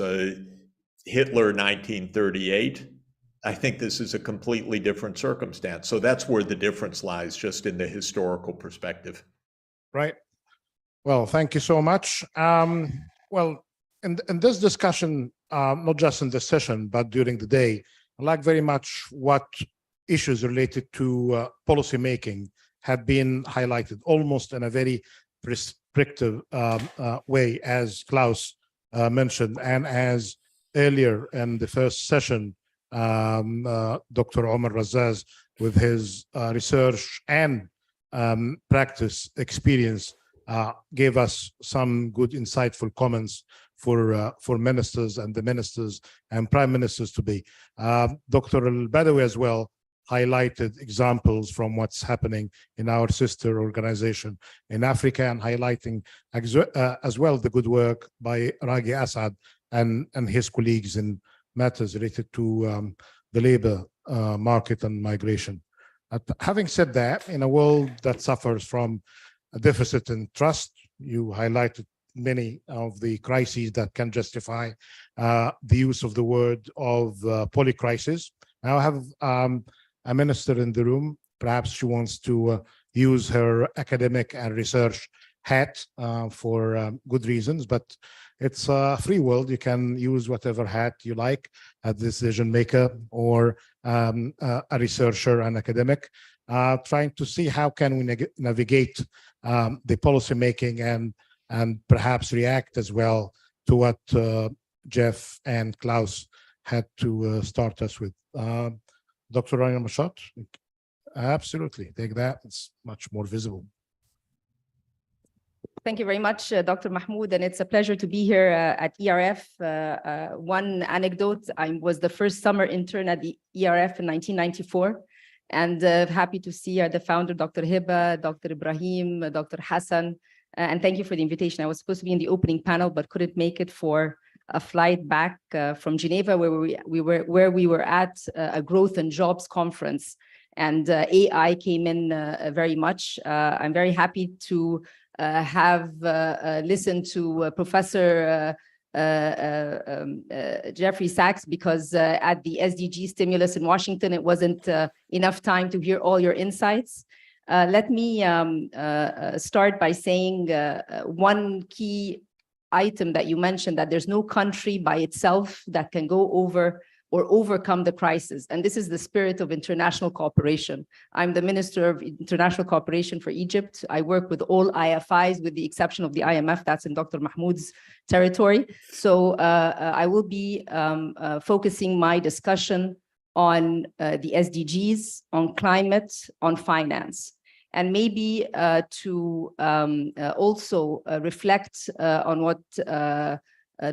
Hitler 1938. I think this is a completely different circumstance. So that's where the difference lies, just in the historical perspective. Right. Well, thank you so much. Well, in this discussion, not just in this session, but during the day, I like very much what issues related to policy making have been highlighted, almost in a very prescriptive way, as Klaus mentioned, and as earlier in the first session, Dr. Omar Razaz, with his research and practice experience, gave us some good, insightful comments for ministers and the ministers and prime ministers to be. Dr. Al-Badawi as well highlighted examples from what's happening in our sister organization in Africa, and highlighting as well the good work by Raghi Assad and his colleagues in matters related to the labor market and migration. Having said that, in a world that suffers from a deficit in trust, you highlighted many of the crises that can justify the use of the word of polycrisis. Now I have a minister in the room. Perhaps she wants to use her academic and research hat for good reasons, but it's a free world. You can use whatever hat you like, a decision maker or a researcher, an academic, trying to see how can we navigate the policy making and perhaps react as well to what Jeff and Klaus had to start us with. Dr. Rania Mashat, absolutely, take that. It's much more visible. Thank you very much, Dr. Mahmoud, and it's a pleasure to be here at ERF. One anecdote, I was the first summer intern at the ERF in 1994, and happy to see the founder, Dr. Hiba, Dr. Ibrahim, Dr. Hassan, and thank you for the invitation. I was supposed to be in the opening panel, but couldn't make it for a flight back from Geneva, where we were at a growth and jobs conference, and AI came in very much. I'm very happy to have listened to Professor Jeffrey Sachs, because at the SDG stimulus in Washington, it wasn't enough time to hear all your insights. Let me start by saying one key item that you mentioned, that there's no country by itself that can go over or overcome the crisis. And this is the spirit of international cooperation. I'm the Minister of International Cooperation for Egypt. I work with all IFIs with the exception of the IMF. That's in Dr. Mahmoud's territory. So I will be focusing my discussion on the SDGs, on climate, on finance. And maybe to also reflect on what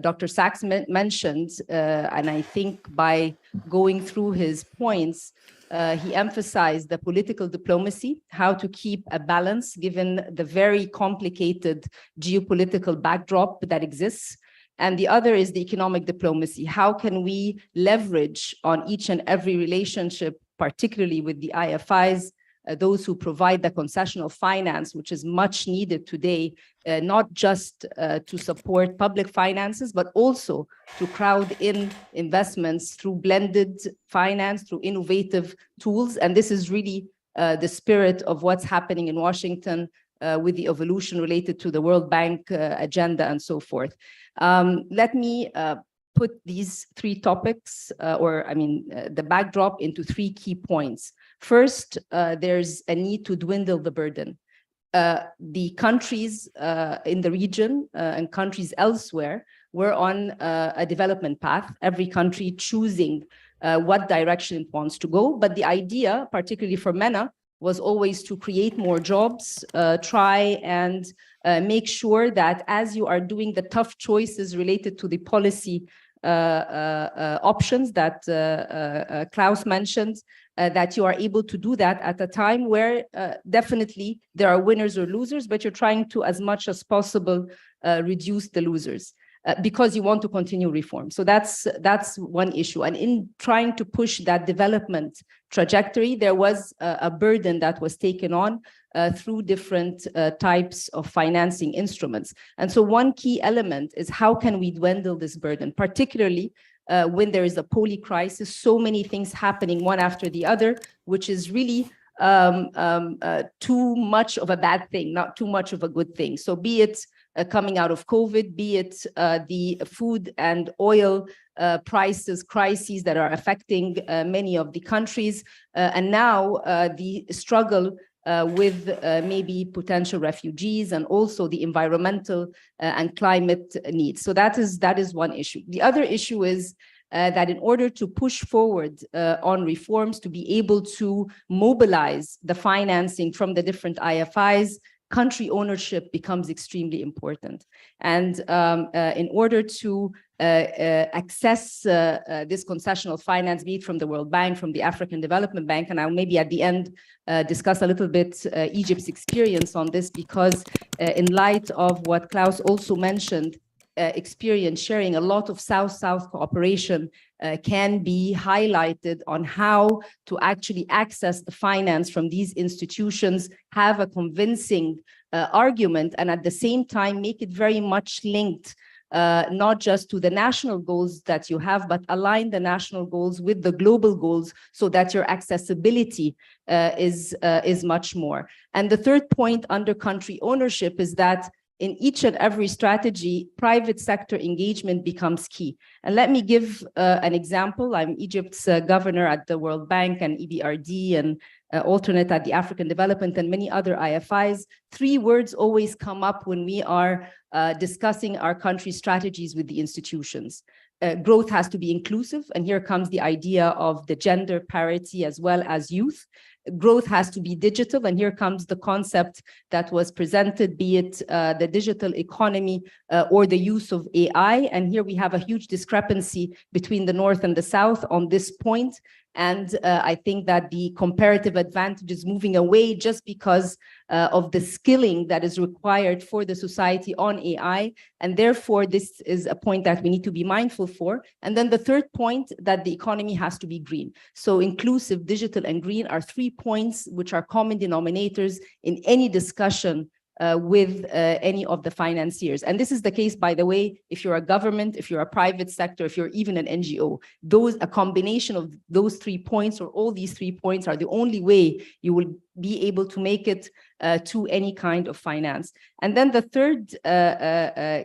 Dr. Sachs mentioned, and I think by going through his points, he emphasized the political diplomacy, how to keep a balance given the very complicated geopolitical backdrop that exists. And the other is the economic diplomacy. How can we leverage on each and every relationship, particularly with the IFIs, those who provide the concessional finance, which is much needed today, not just to support public finances, but also to crowd in investments through blended finance, through innovative tools. And this is really the spirit of what's happening in Washington with the evolution related to the World Bank agenda and so forth. Let me put these three topics, the backdrop into three key points. First, there's a need to dwindle the burden. The countries in the region and countries elsewhere were on a development path, every country choosing what direction it wants to go. But the idea, particularly for MENA, was always to create more jobs, try and make sure that as you are doing the tough choices related to the policy options that Klaus mentioned, that you are able to do that at a time where definitely there are winners or losers, but you're trying to, as much as possible, reduce the losers because you want to continue reform. So that's one issue. And in trying to push that development trajectory, there was a burden that was taken on through different types of financing instruments. And so one key element is how can we dwindle this burden, particularly when there is a poly crisis, so many things happening one after the other, which is really too much of a bad thing, not too much of a good thing. So be it coming out of COVID, be it the food and oil crises that are affecting many of the countries, and now the struggle with maybe potential refugees and also the environmental and climate needs. So that is one issue. The other issue is that in order to push forward on reforms, to be able to mobilize the financing from the different IFIs, country ownership becomes extremely important. And in order to access this concessional finance, be it from the World Bank, from the African Development Bank, and I'll maybe at the end discuss a little bit Egypt's experience on this, because in light of what Klaus also mentioned, experience sharing, a lot of South-South cooperation can be highlighted on how to actually access the finance from these institutions, have a convincing argument, and at the same time make it very much linked not just to the national goals that you have, but align the national goals with the global goals so that your accessibility is much more. And the third point under country ownership is that in each and every strategy, private sector engagement becomes key. And let me give an example. I'm Egypt's governor at the World Bank and EBRD and alternate at the African Development and many other IFIs. Three words always come up when we are discussing our country strategies with the institutions. Growth has to be inclusive, and here comes the idea of the gender parity as well as youth. Growth has to be digital, and here comes the concept that was presented, be it the digital economy or the use of AI. And here we have a huge discrepancy between the North and the South on this point. And I think that the comparative advantage is moving away just because of the skilling that is required for the society on AI. And therefore, this is a point that we need to be mindful for. And then the third point, that the economy has to be green. So inclusive, digital, and green are 3 points which are common denominators in any discussion with any of the financiers. And this is the case, by the way, if you're a government, if you're a private sector, if you're even an NGO. A combination of those 3 points, or all these 3 points, are the only way you will be able to make it to any kind of finance. And then the third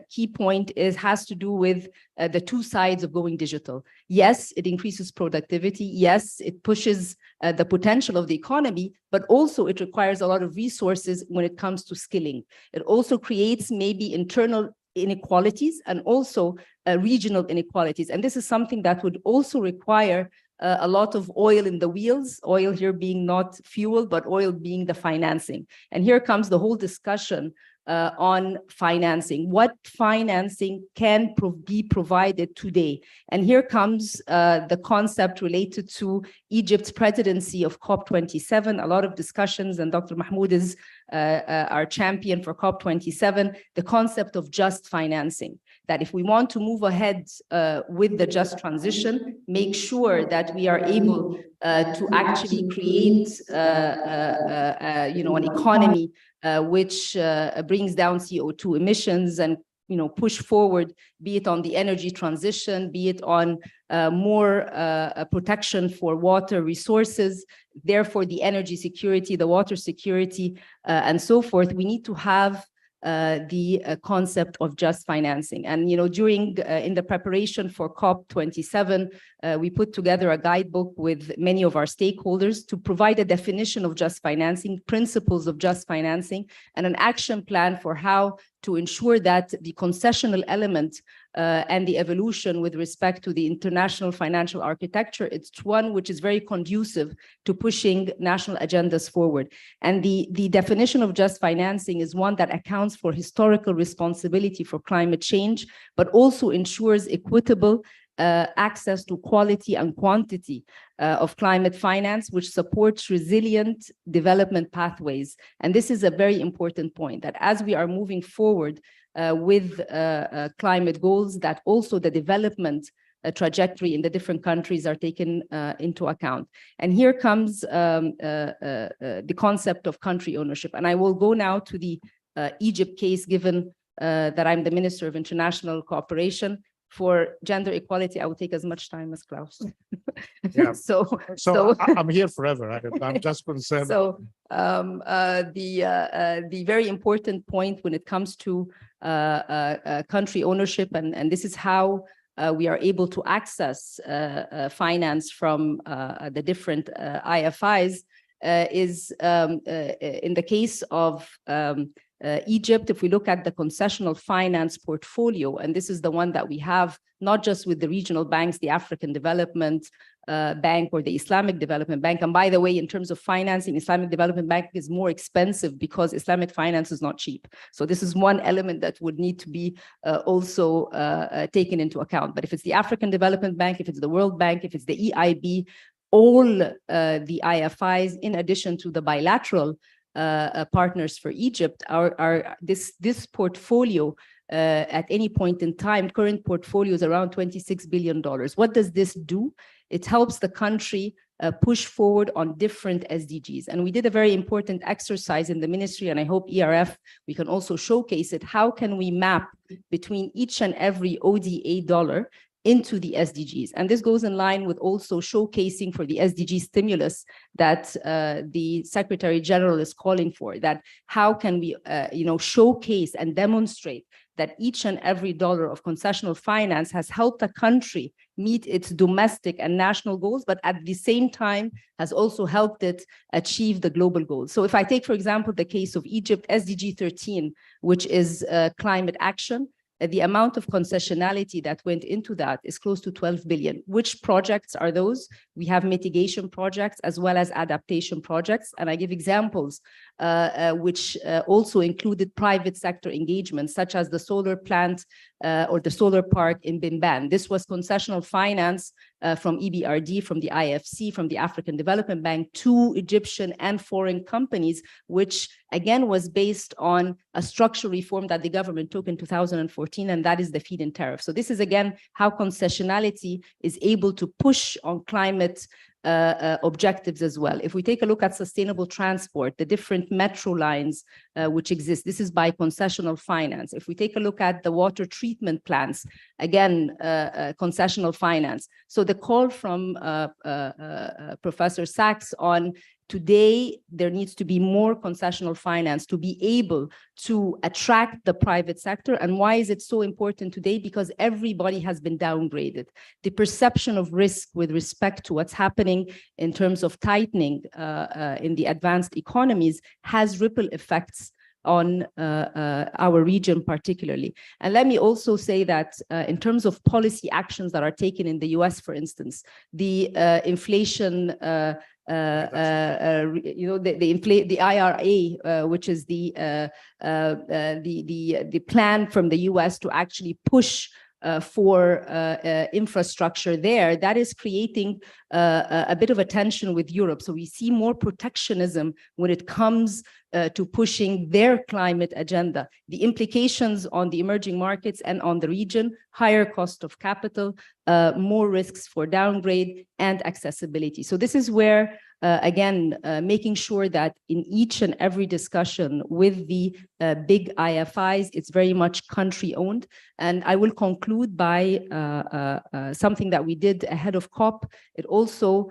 key point has to do with the two sides of going digital. Yes, it increases productivity. Yes, it pushes the potential of the economy, but also it requires a lot of resources when it comes to skilling. It also creates maybe internal inequalities and also regional inequalities. And this is something that would also require a lot of oil in the wheels, oil here being not fuel, but oil being the financing. And here comes the whole discussion on financing. What financing can be provided today? And here comes the concept related to Egypt's presidency of COP27, a lot of discussions, and Dr. Mahmoud is our champion for COP27, the concept of just financing, that if we want to move ahead with the just transition, make sure that we are able to actually create an economy which brings down CO2 emissions and push forward, be it on the energy transition, be it on more protection for water resources, therefore the energy security, the water security, and so forth. We need to have the concept of just financing. And, during in the preparation for COP27, we put together a guidebook with many of our stakeholders to provide a definition of just financing, principles of just financing, and an action plan for how to ensure that the concessional element and the evolution with respect to the international financial architecture, it's one which is very conducive to pushing national agendas forward. And the definition of just financing is one that accounts for historical responsibility for climate change, but also ensures equitable access to quality and quantity of climate finance, which supports resilient development pathways. And this is a very important point, that as we are moving forward with climate goals, that also the development trajectory in the different countries are taken into account. And here comes the concept of country ownership. And I will go now to the Egypt case, given that I'm the Minister of International Cooperation. For gender equality, I will take as much time as Klaus. Yeah. So I'm here forever. I'm just concerned. So the very important point when it comes to country ownership, and this is how we are able to access finance from the different IFIs, is in the case of Egypt. If we look at the concessional finance portfolio, and this is the one that we have, not just with the regional banks, the African Development Bank or the Islamic Development Bank. And by the way, in terms of financing, Islamic Development Bank is more expensive because Islamic finance is not cheap. So this is one element that would need to be also taken into account. But if it's the African Development Bank, if it's the World Bank, if it's the EIB, all the IFIs, in addition to the bilateral partners for Egypt, are this portfolio at any point in time, current portfolio is around $26 billion. What does this do? It helps the country push forward on different SDGs. And we did a very important exercise in the ministry, and I hope ERF, we can also showcase it. How can we map between each and every ODA dollar into the SDGs? And this goes in line with also showcasing for the SDG stimulus that the Secretary General is calling for, that how can we showcase and demonstrate that each and every dollar of concessional finance has helped a country meet its domestic and national goals, but at the same time has also helped it achieve the global goals. So if I take, for example, the case of Egypt, SDG 13, which is climate action, the amount of concessionality that went into that is close to 12 billion. Which projects are those? We have mitigation projects as well as adaptation projects. And I give examples which also included private sector engagements, such as the solar plant or the solar park in Binban. This was concessional finance from EBRD, from the IFC, from the African Development Bank to Egyptian and foreign companies, which again was based on a structural reform that the government took in 2014, and that is the feed-in tariff. So this is again how concessionality is able to push on climate objectives as well. If we take a look at sustainable transport, the different metro lines which exist, this is by concessional finance. If we take a look at the water treatment plants, again, concessional finance. So the call from Professor Sachs on today, there needs to be more concessional finance to be able to attract the private sector. And why is it so important today? Because everybody has been downgraded. The perception of risk with respect to what's happening in terms of tightening in the advanced economies has ripple effects on our region particularly. And let me also say that in terms of policy actions that are taken in the US, for instance, the inflation the IRA, which is the plan from the US to actually push for infrastructure there, that is creating a bit of a tension with Europe. So we see more protectionism when it comes to pushing their climate agenda. The implications on the emerging markets and on the region: higher cost of capital, more risks for downgrade, and accessibility. So this is where again, making sure that in each and every discussion with the big IFIs, it's very much country owned. And I will conclude by something that we did ahead of COP. It also,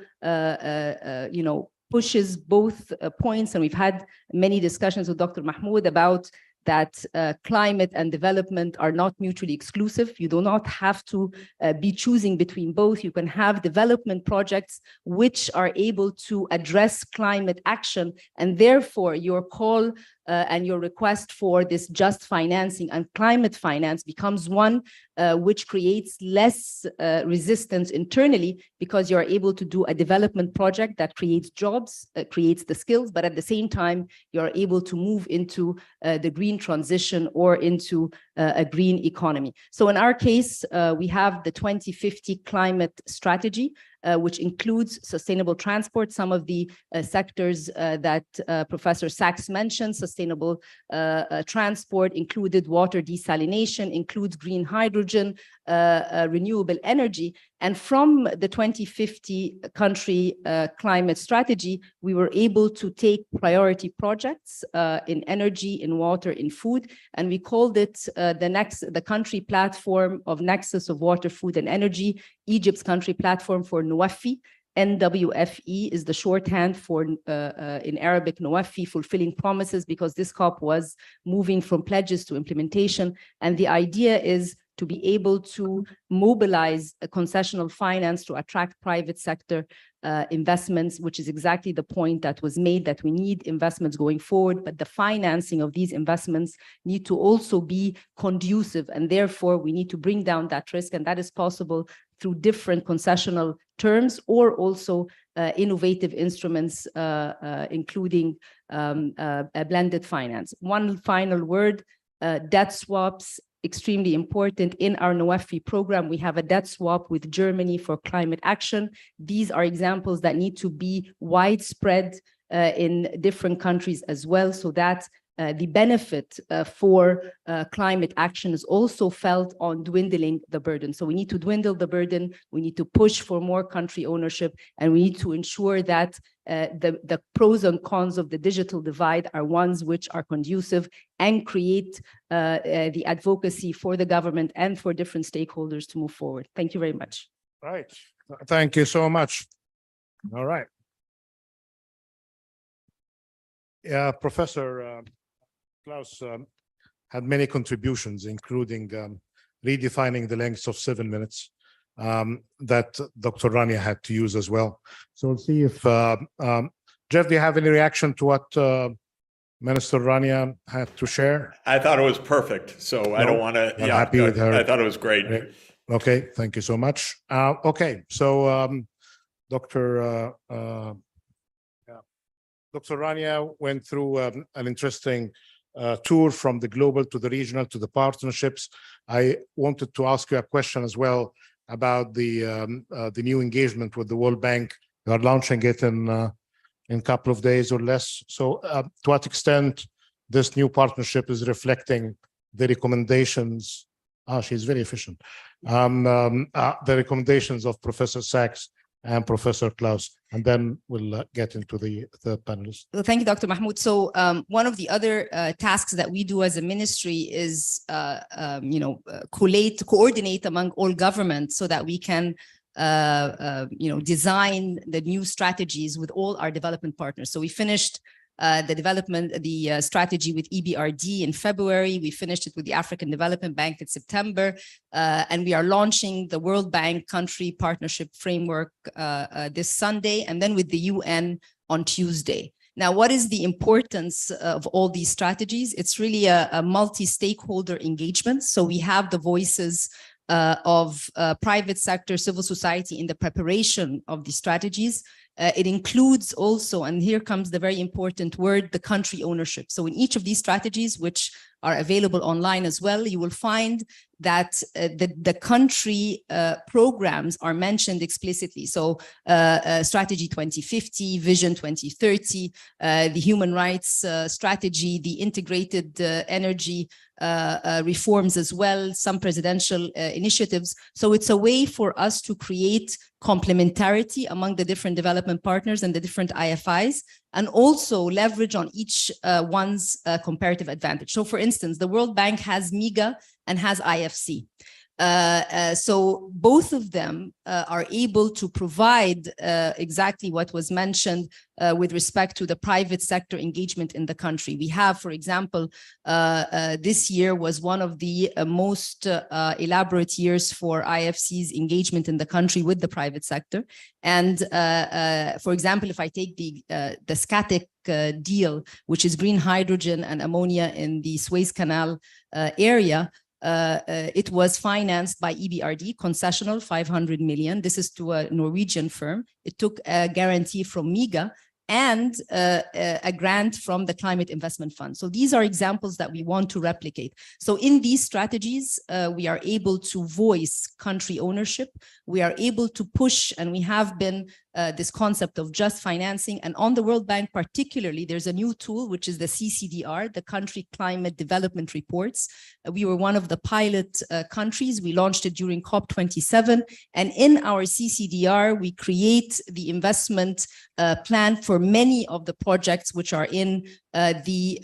pushes both points, and we've had many discussions with Dr. Mahmoud about that climate and development are not mutually exclusive. You do not have to be choosing between both. You can have development projects which are able to address climate action, and therefore your call and your request for this just financing and climate finance becomes one which creates less resistance internally, because you're able to do a development project that creates jobs, creates the skills, but at the same time, you're able to move into the green transition or into a green economy. So in our case, we have the 2050 climate strategy, which includes sustainable transport, some of the sectors that Professor Sachs mentioned. Sustainable transport included water desalination, includes green hydrogen, renewable energy. And from the 2050 country climate strategy, we were able to take priority projects in energy, in water, in food, and we called it the country platform of nexus of water, food, and energy, Egypt's country platform for NWFI. NWFE is the shorthand for, in Arabic, NWFI, fulfilling promises, because this COP was moving from pledges to implementation. And the idea is to be able to mobilize a concessional finance to attract private sector investments, which is exactly the point that was made, that we need investments going forward, but the financing of these investments need to also be conducive, and therefore we need to bring down that risk, and that is possible through different concessional terms or also innovative instruments, including a blended finance. One final word, debt swaps, extremely important. In our NWFI program, we have a debt swap with Germany for climate action. These are examples that need to be widespread in different countries as well, so that the benefit for climate action is also felt on dwindling the burden. So we need to dwindle the burden, we need to push for more country ownership, and we need to ensure that the pros and cons of the digital divide are ones which are conducive and create the advocacy for the government and for different stakeholders to move forward. Thank you very much. Right. Thank you so much. All right. Yeah, Professor Klaus had many contributions, including redefining the length of 7 minutes that Dr. Rania had to use as well. So we'll see if, Jeff, do you have any reaction to what Minister Rania had to share? I thought it was perfect, so I don't want to, I'm happy with her. I thought it was great. Okay, thank you so much. Okay, so Dr. Rania went through an interesting tour from the global to the regional to the partnerships. I wanted to ask you a question as well about the new engagement with the World Bank. You are launching it in a couple of days or less. So to what extent this new partnership is reflecting the recommendations? She's very efficient. The recommendations of Professor Sachs and Professor Klaus, and then we'll get into the third panelist. Well, thank you, Dr. Mahmoud. So one of the other tasks that we do as a ministry is, coordinate among all governments so that we can, design the new strategies with all our development partners. So we finished the strategy with EBRD in February. We finished it with the African Development Bank in September. And we are launching the World Bank Country Partnership Framework this Sunday, and then with the UN on Tuesday. Now, what is the importance of all these strategies? It's really a multi-stakeholder engagement. So we have the voices of private sector, civil society in the preparation of the strategies. It includes also, and here comes the very important word, the country ownership. So in each of these strategies, which are available online as well, you will find that the country programs are mentioned explicitly. So Strategy 2050, Vision 2030, the human rights strategy, the integrated energy reforms as well, some presidential initiatives. So it's a way for us to create complementarity among the different development development partners and the different IFIs, and also leverage on each one's comparative advantage. So for instance, the World Bank has MIGA and has IFC. So both of them are able to provide exactly what was mentioned with respect to the private sector engagement in the country. We have, for example, this year was one of the most elaborate years for IFC's engagement in the country with the private sector. And for example, if I take the SCATIC deal, which is green hydrogen and ammonia in the Suez Canal area, it was financed by EBRD, concessional 500 million. This is to a Norwegian firm. It took a guarantee from MIGA and a grant from the Climate Investment Fund. So these are examples that we want to replicate. So in these strategies, we are able to voice country ownership. We are able to push, and we have been this concept of just financing. And on the World Bank particularly, there's a new tool, which is the CCDR, the Country Climate Development Reports. We were one of the pilot countries. We launched it during COP27. And in our CCDR, we create the investment plan for many of the projects which are in the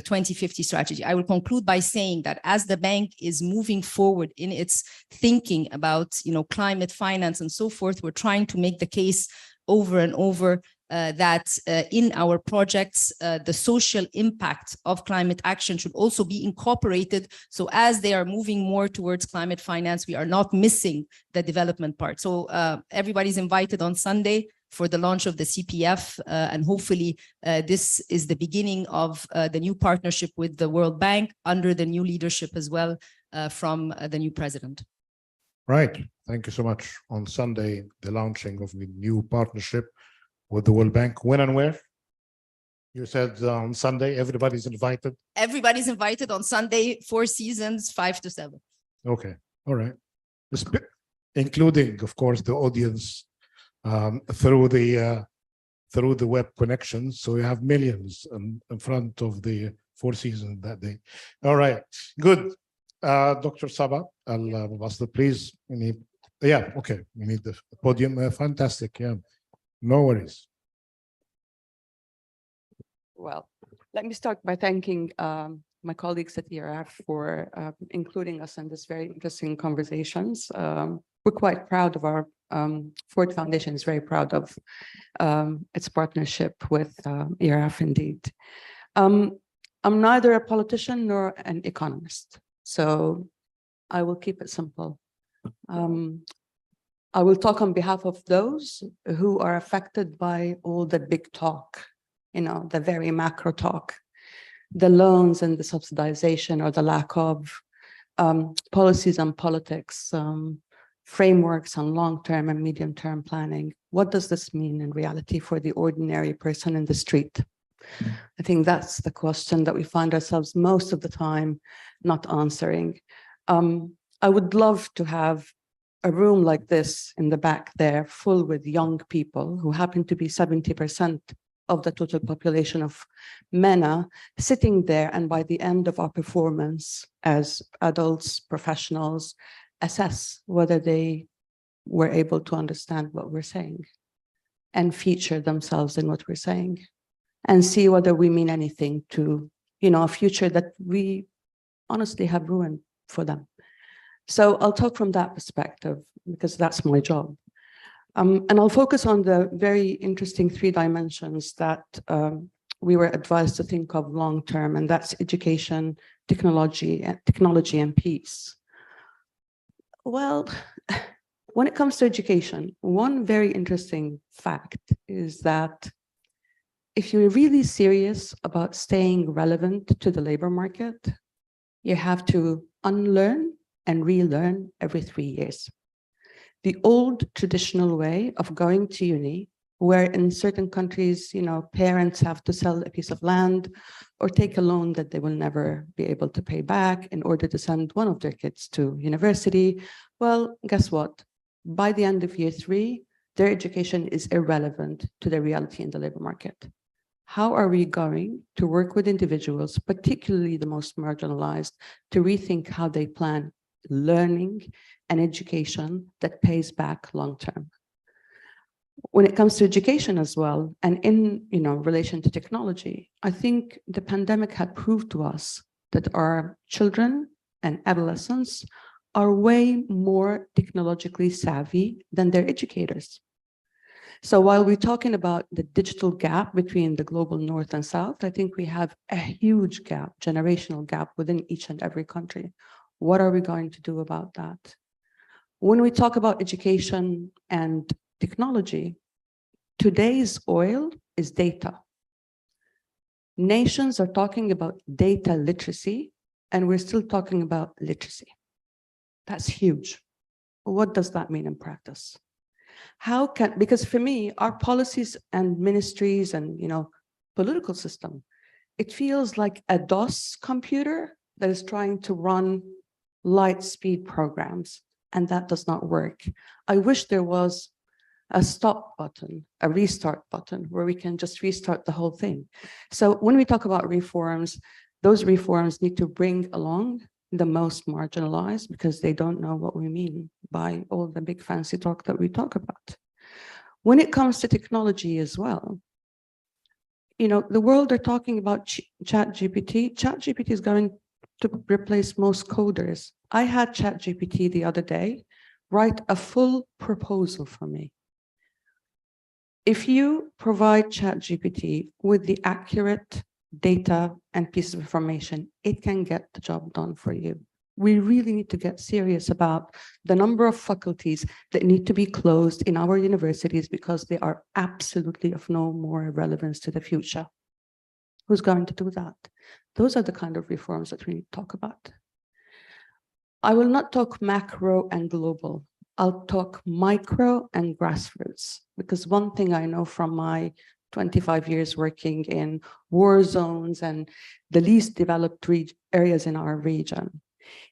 2050 strategy. I will conclude by saying that as the bank is moving forward in its thinking about, climate finance and so forth, we're trying to make the case over and over that in our projects, the social impact of climate action should also be incorporated. So as they are moving more towards climate finance, we are not missing the development part. So everybody's invited on Sunday for the launch of the CPF, and hopefully this is the beginning of the new partnership with the World Bank under the new leadership as well from the new president. Right. Thank you so much. On Sunday, the launching of the new partnership with the World Bank. When and where? You said on Sunday, everybody's invited? Everybody's invited on Sunday, 4 Seasons, 5 to 7. Okay. All right. Including, of course, the audience through the web connections. So you have millions in front of the 4 Seasons that day. All right. Good. Dr. Saba, Al-Basri, please. Yeah, okay. We need the podium. Fantastic. Yeah. No worries. Well, let me start by thanking my colleagues at ERF for including us in this very interesting conversations. We're quite proud of our Ford Foundation is very proud of its partnership with ERF indeed. I'm neither a politician nor an economist, so I will keep it simple. I will talk on behalf of those who are affected by all the big talk, the very macro talk, the loans and the subsidization or the lack of policies and politics, frameworks on long-term and medium-term planning. What does this mean in reality for the ordinary person in the street? I think that's the question that we find ourselves most of the time not answering. I would love to have a room like this in the back there full with young people who happen to be 70% of the total population of MENA sitting there, and by the end of our performance as adults, professionals, assess whether they were able to understand what we're saying and feature themselves in what we're saying and see whether we mean anything to, a future that we honestly have ruined for them. So I'll talk from that perspective because that's my job. And I'll focus on the very interesting 3 dimensions that we were advised to think of long-term, and that's education, technology, and peace. Well, when it comes to education, one very interesting fact is that if you're really serious about staying relevant to the labor market, you have to unlearn and relearn every 3 years. The old traditional way of going to uni, where in certain countries, parents have to sell a piece of land or take a loan that they will never be able to pay back in order to send one of their kids to university. Well, guess what? By the end of year 3, their education is irrelevant to the reality in the labor market. How are we going to work with individuals, particularly the most marginalized, to rethink how they plan learning and education that pays back long-term? When it comes to education as well, and in relation to technology, I think the pandemic had proved to us that our children and adolescents are way more technologically savvy than their educators. So while we're talking about the digital gap between the global north and south, I think we have a huge gap, generational gap within each and every country. What are we going to do about that? When we talk about education and technology, today's oil is data. Nations are talking about data literacy, and we're still talking about literacy. That's huge. What does that mean in practice? Because for me, our policies and ministries and political system, it feels like a DOS computer that is trying to run light speed programs, and that does not work. I wish there was a stop button, a restart button, where we can just restart the whole thing. So when we talk about reforms, those reforms need to bring along the most marginalized, because they don't know what we mean by all the big fancy talk that we talk about. When it comes to technology as well, the world are talking about ChatGPT. ChatGPT is going to replace most coders. I had ChatGPT the other day write a full proposal for me. If you provide ChatGPT with the accurate data and pieces of information, it can get the job done for you. We really need to get serious about the number of faculties that need to be closed in our universities because they are absolutely of no more relevance to the future. Who's going to do that? Those are the kind of reforms that we need to talk about. I will not talk macro and global. I'll talk micro and grassroots, because one thing I know from my 25 years working in war zones and the least developed areas in our region,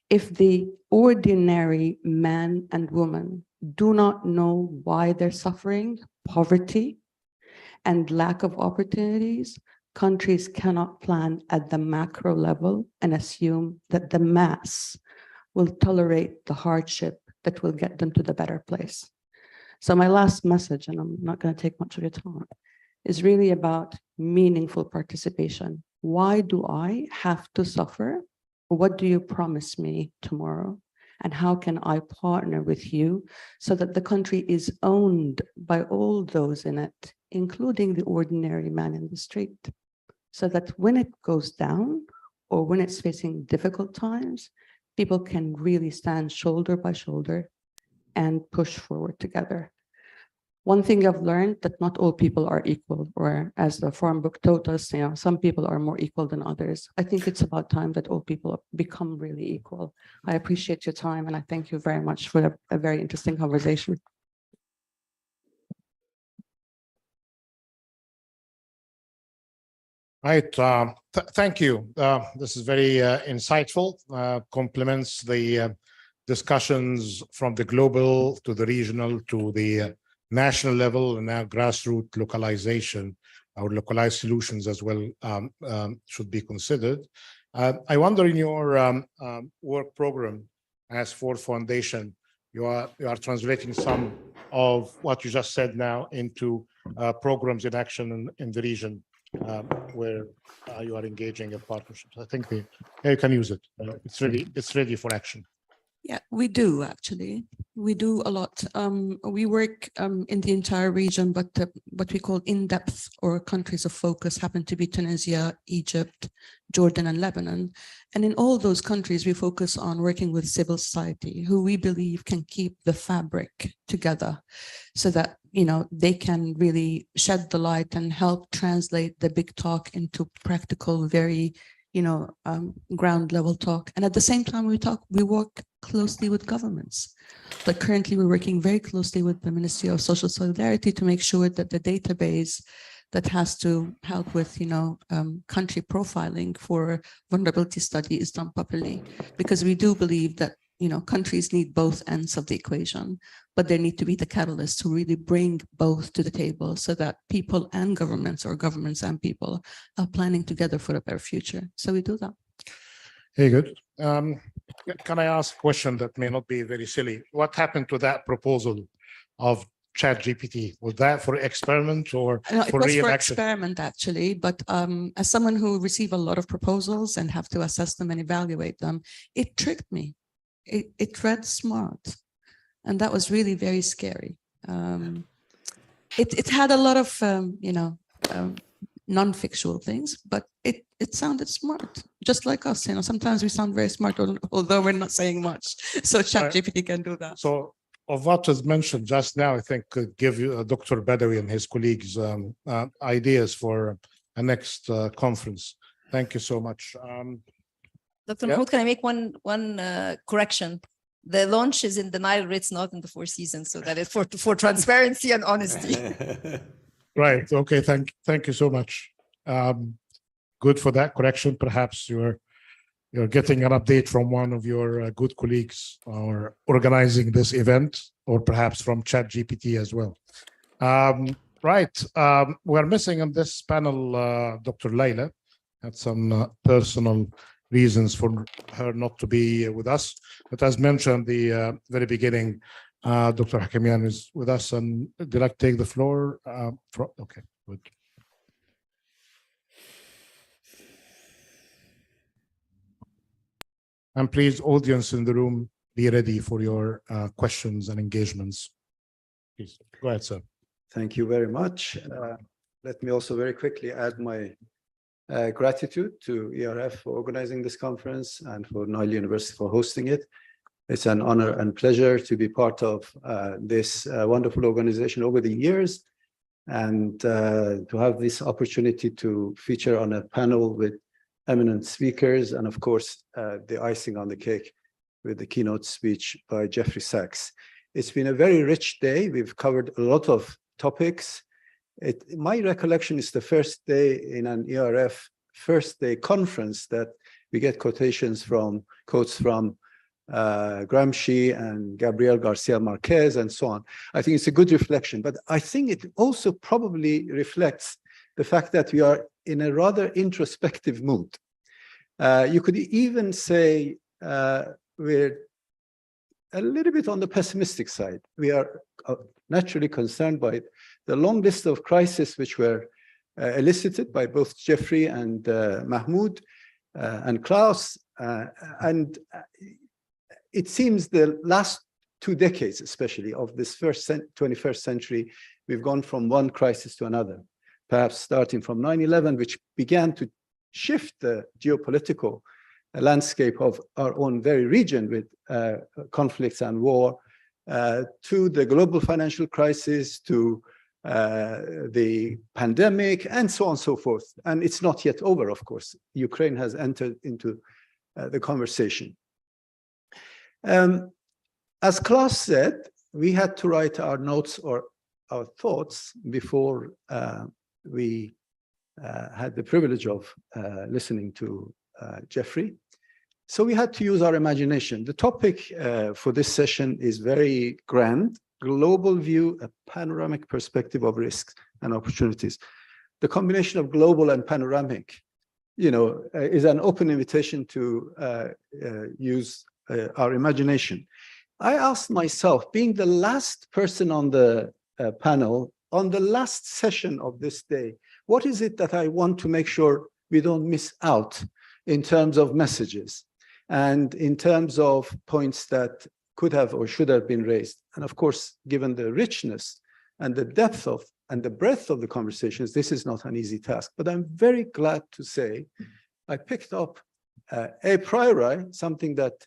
if the ordinary man and woman do not know why they're suffering poverty and lack of opportunities, countries cannot plan at the macro level and assume that the mass will tolerate the hardship that will get them to the better place. So my last message, and I'm not going to take much of your time, is really about meaningful participation. Why do I have to suffer? What do you promise me tomorrow? And how can I partner with you so that the country is owned by all those in it, including the ordinary man in the street, so that when it goes down or when it's facing difficult times, people can really stand shoulder by shoulder and push forward together. One thing I've learned, that not all people are equal, or as the forum book taught us, some people are more equal than others. I think it's about time that all people become really equal. I appreciate your time, and I thank you very much for a very interesting conversation. Right. Thank you. This is very insightful, complements the discussions from the global to the regional to the national level, and now grassroots localization or localized solutions as well should be considered. I wonder, in your work program as Ford Foundation, you are translating some of what you just said now into programs in action in the region where you are engaging in partnerships. I think you can use it. It's ready for action. Yeah, we do actually. We do a lot. We work in the entire region, but what we call in-depth or countries of focus happen to be Tunisia, Egypt, Jordan, and Lebanon. And in all those countries, we focus on working with civil society, who we believe can keep the fabric together so that, they can really shed the light and help translate the big talk into practical, very ground level talk. And at the same time, we work closely with governments. Like currently, we're working very closely with the Ministry of Social Solidarity to make sure that the database that has to help with, country profiling for vulnerability study is done properly. Because we do believe that, countries need both ends of the equation, but there need to be the catalysts who really bring both to the table so that people and governments, or governments and people, are planning together for a better future. So we do that. Very good. Can I ask a question that may not be very silly? What happened to that proposal of ChatGPT? Was that for experiment or No, it for was real for action? experiment actually, but as someone who receive a lot of proposals and have to assess them and evaluate them, it tricked me. It read smart, and that was really very scary. It had a lot of non-fictional things, but it sounded smart, just like us. Sometimes we sound very smart, although we're not saying much. So ChatGPT can do that. So of what was mentioned just now, I think could give you Dr. Badawi and his colleagues ideas for a next conference. Thank you so much. Dr. Yeah. Mahmoud, can I make one correction? The launch is in the Nile Ritz, not in the Four Seasons. So that is for transparency and honesty. Right. Okay. Thank you so much. Good for that correction. Perhaps you're getting an update from one of your good colleagues or organizing this event, or perhaps from ChatGPT as well. Right. We're missing on this panel Dr. Layla. Had some personal reasons for her not to be with us. But as mentioned the very beginning, Dr. Hakimian is with us. And did I take the floor? Okay, good. And please, audience in the room, be ready for your questions and engagements. Please, go ahead, sir. Thank you very much. Let me also very quickly add my gratitude to ERF for organizing this conference and for Nile University for hosting it. It's an honor and pleasure to be part of this wonderful organization over the years, and to have this opportunity to feature on a panel with eminent speakers, and of course, the icing on the cake with the keynote speech by Jeffrey Sachs. It's been a very rich day. We've covered a lot of topics. My recollection is the first day in an ERF first day conference that we get quotes from Gramsci and Gabriel Garcia Marquez and so on. I think it's a good reflection, but I think it also probably reflects the fact that we are in a rather introspective mood. You could even say we're a little bit on the pessimistic side. We are naturally concerned by the long list of crises which were elicited by both Jeffrey and Mahmoud and Klaus. And it seems the last 2 decades, especially of this 21st century, we've gone from one crisis to another, perhaps starting from 9/11, which began to shift the geopolitical landscape of our own very region with conflicts and war, to the global financial crisis, to the pandemic, and so on and so forth. And it's not yet over, of course. Ukraine has entered into the conversation. As Klaus said, we had to write our notes or our thoughts before we had the privilege of listening to Jeffrey. So we had to use our imagination. The topic for this session is very grand: global view, a panoramic perspective of risks and opportunities. The combination of global and panoramic, is an open invitation to use our imagination. I asked myself, being the last person on the panel, on the last session of this day, what is it that I want to make sure we don't miss out in terms of messages and in terms of points that could have or should have been raised? And of course, given the richness and the depth of and the breadth of the conversations, this is not an easy task. But I'm very glad to say I picked up a priori, something that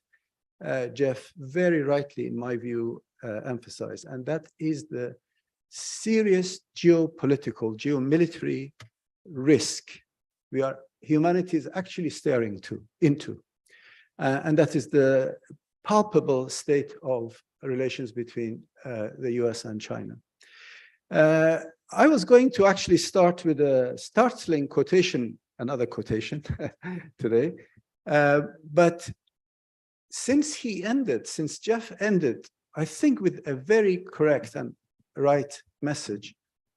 Jeff very rightly, in my view, emphasized, and that is the serious geopolitical, geomilitary risk humanity is actually staring into. And that is the palpable state of relations between the US and China. I was going to actually start with a startling quotation, another quotation today, but since Jeff ended, I think with a very correct and right message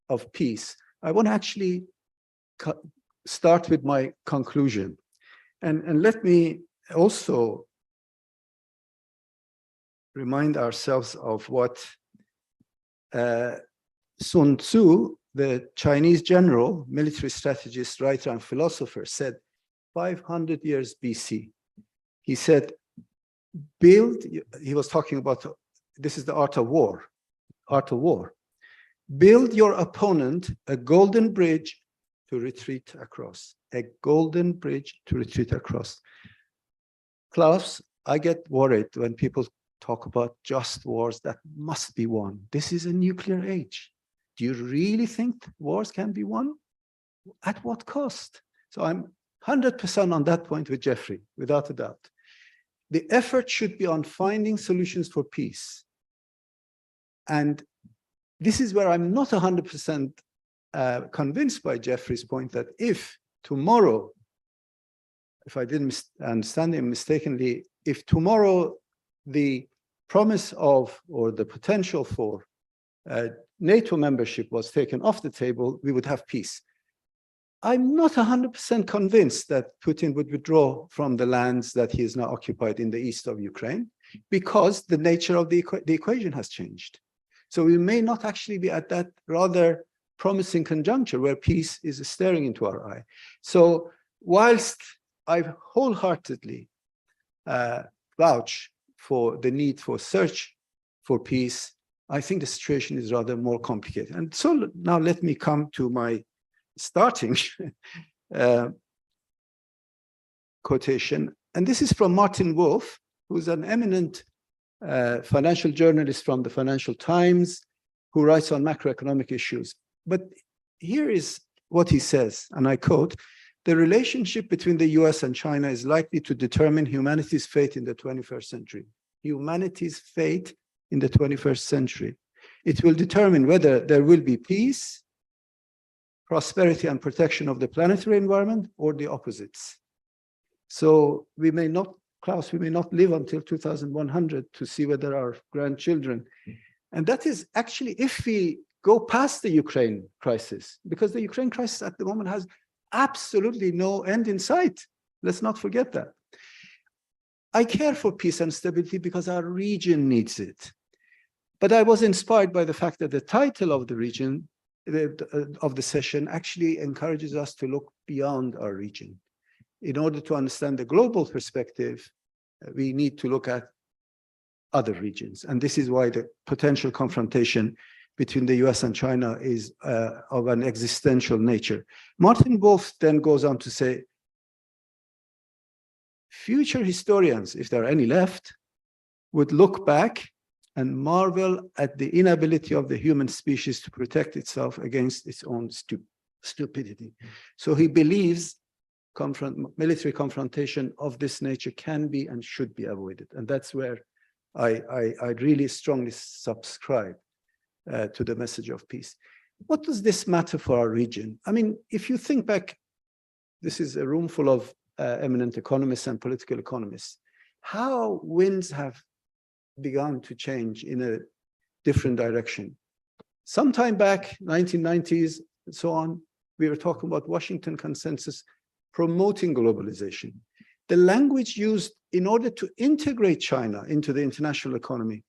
of peace, I want to actually start with my conclusion. And let me also remind ourselves of what Sun Tzu, the Chinese general, military strategist, writer, and philosopher, said 500 years BC. He said, he was talking about, this is the art of war. Build your opponent a golden bridge to retreat across. A golden bridge to retreat across. Klaus, I get worried when people talk about just wars that must be won. This is a nuclear age. Do you really think wars can be won? At what cost? So I'm 100% on that point with Jeffrey, without a doubt. The effort should be on finding solutions for peace. And this is where I'm not 100% convinced by Jeffrey's point that if tomorrow, if I didn't understand him mistakenly, if tomorrow the promise of, or the potential for NATO membership was taken off the table, we would have peace. I'm not 100% convinced that Putin would withdraw from the lands that he is now occupied in the east of Ukraine, because the nature of the equation has changed. So we may not actually be at that rather promising conjuncture where peace is staring into our eye. So whilst I wholeheartedly vouch for the need for search for peace, I think the situation is rather more complicated. And so now let me come to my starting quotation. And this is from Martin Wolf, who's an eminent financial journalist from the Financial Times, who writes on macroeconomic issues. But here is what he says, and I quote, "The relationship between the US and China is likely to determine humanity's fate in the 21st century." Humanity's fate in the 21st century. It will determine whether there will be peace, prosperity, and protection of the planetary environment, or the opposites. So we may not, Klaus, we may not live until 2100 to see whether our grandchildren, and that is actually if we go past the Ukraine crisis, because the Ukraine crisis at the moment has absolutely no end in sight. Let's not forget that. I care for peace and stability because our region needs it. But I was inspired by the fact that the title of the region, of the session, actually encourages us to look beyond our region. In order to understand the global perspective, we need to look at other regions. And this is why the potential confrontation between the US and China is of an existential nature. Martin Wolf then goes on to say, future historians, if there are any left, would look back and marvel at the inability of the human species to protect itself against its own stupidity. So he believes military confrontation of this nature can be and should be avoided. And that's where I really strongly subscribe to the message of peace. What does this matter for our region? I mean, if you think back, this is a room full of eminent economists and political economists, how winds have begun to change in a different direction. Sometime back, 1990s and so on, we were talking about Washington Consensus promoting globalization. The language used in order to integrate China into the international economy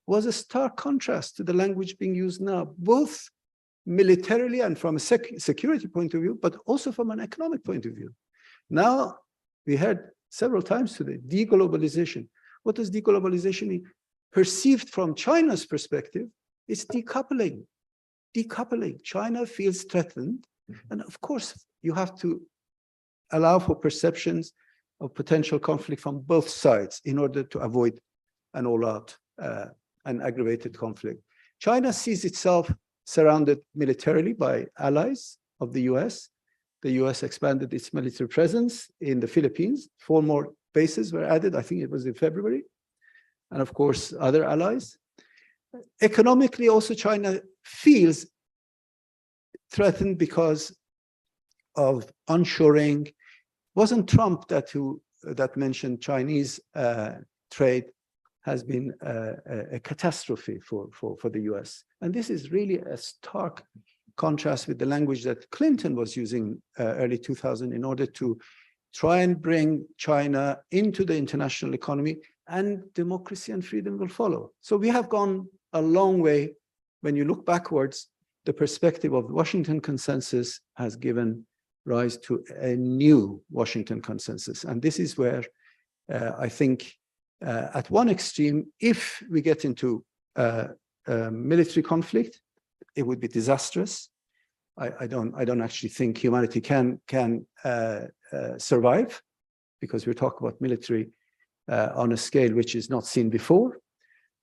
was a stark contrast to the language being used now, both militarily and from a security point of view, but also from an economic point of view. Now, we heard several times today, deglobalization. What does deglobalization mean? Perceived from China's perspective, it's decoupling. Decoupling. China feels threatened. And of course, you have to allow for perceptions of potential conflict from both sides in order to avoid an all-out and aggravated conflict. China sees itself surrounded militarily by allies of the US. The US expanded its military presence in the Philippines. 4 more bases were added, I think it was in February. And of course, other allies. Economically, also China feels threatened because of onshoring. Wasn't Trump that mentioned Chinese trade has been a catastrophe for the US. And this is really a stark contrast with the language that Clinton was using early 2000 in order to try and bring China into the international economy, and democracy and freedom will follow. So we have gone a long way when you look backwards, the perspective of the Washington consensus has given rise to a new Washington consensus. And this is where I think at one extreme, if we get into military conflict, it would be disastrous. I don't actually think humanity can survive, because we're talking about military on a scale which is not seen before.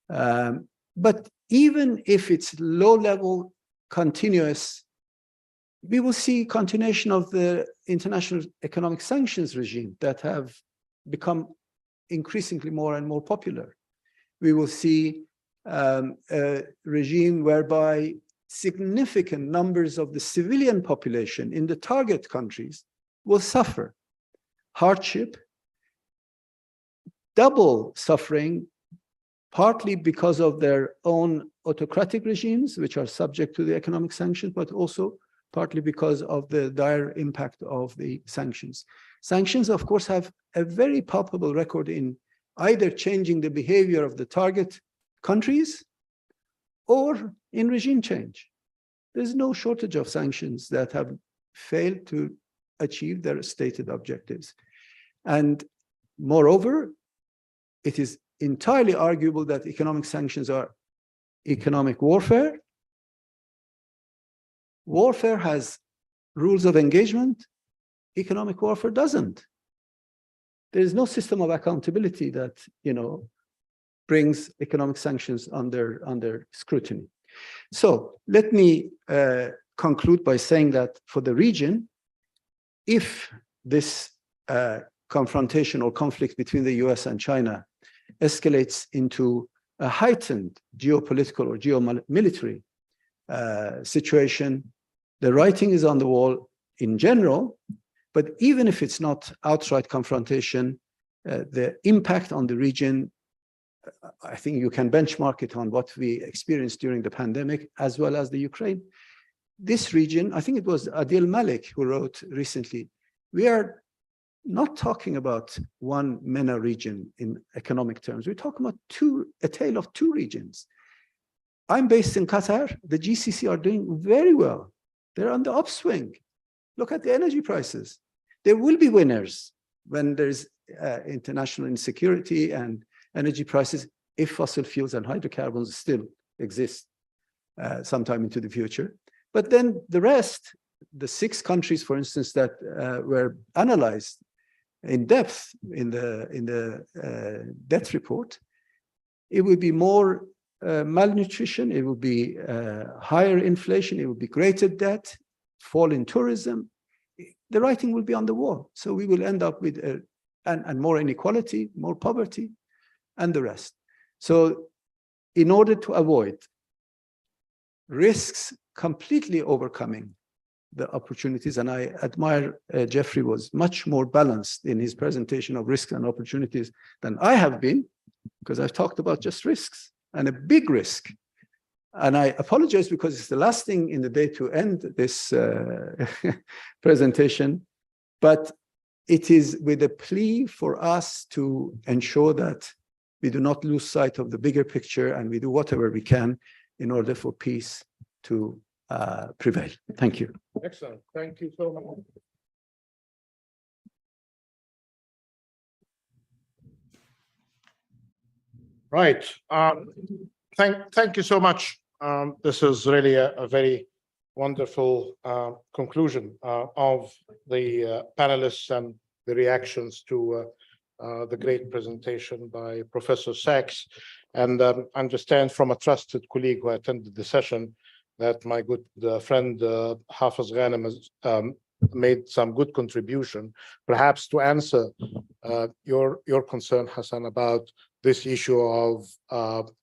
But even if it's low-level, continuous, we will see continuation of the international economic sanctions regime that have become increasingly more and more popular. We will see a regime whereby significant numbers of the civilian population in the target countries will suffer hardship, double suffering, partly because of their own autocratic regimes, which are subject to the economic sanctions, but also partly because of the dire impact of the sanctions. Sanctions, of course, have a very palpable record in either changing the behavior of the target countries or in regime change. There's no shortage of sanctions that have failed to achieve their stated objectives. And moreover, it is entirely arguable that economic sanctions are economic warfare. Warfare has rules of engagement. Economic warfare doesn't. There is no system of accountability that, brings economic sanctions under scrutiny. So let me conclude by saying that for the region, if this confrontation or conflict between the US and China escalates into a heightened geopolitical or geomilitary situation, the writing is on the wall in general, but even if it's not outright confrontation, the impact on the region, I think you can benchmark it on what we experienced during the pandemic, as well as the Ukraine. This region, I think it was Adil Malik who wrote recently, we are not talking about one MENA region in economic terms. We're talking about a tale of two regions. I'm based in Qatar. The GCC are doing very well. They're on the upswing. Look at the energy prices. There will be winners when there's international insecurity and energy prices, if fossil fuels and hydrocarbons still exist sometime into the future. But then the rest, the 6 countries, for instance, that were analyzed in depth in the debt report, it would be more malnutrition, it would be higher inflation, it would be greater debt, fall in tourism. The writing will be on the wall. So we will end up with and more inequality, more poverty, and the rest. So in order to avoid risks completely overcoming the opportunities, and I admire Jeffrey was much more balanced in his presentation of risks and opportunities than I have been, because I've talked about just risks and a big risk. And I apologize because it's the last thing in the day to end this presentation, but it is with a plea for us to ensure that we do not lose sight of the bigger picture, and we do whatever we can in order for peace to prevail. Thank you. Excellent. Thank you so much. Right. Thank you so much. This is really a very wonderful conclusion of the panelists and the reactions to the great presentation by Professor Sachs. And understand from a trusted colleague who attended the session that my good friend Hafiz Ghanem has made some good contribution, perhaps to answer your concern, Hassan, about this issue of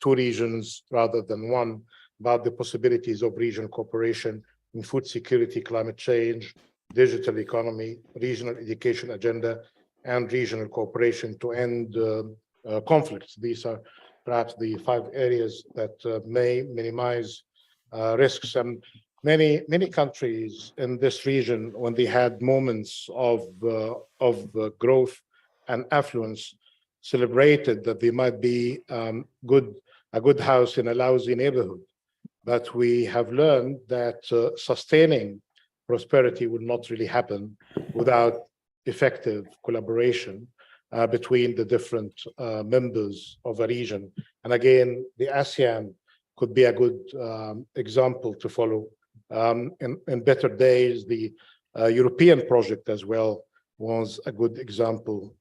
2 regions rather than one, about the possibilities of regional cooperation in food security, climate change, digital economy, regional education agenda, and regional cooperation to end conflicts. These are perhaps the 5 areas that may minimize risks. And many countries in this region, when they had moments of growth and affluence, celebrated that they might be a good house in a lousy neighborhood. but we have learned that sustaining prosperity will not really happen without effective collaboration between the different members of a region. And again, the ASEAN could be a good example to follow. In better days, the European project as well was a good example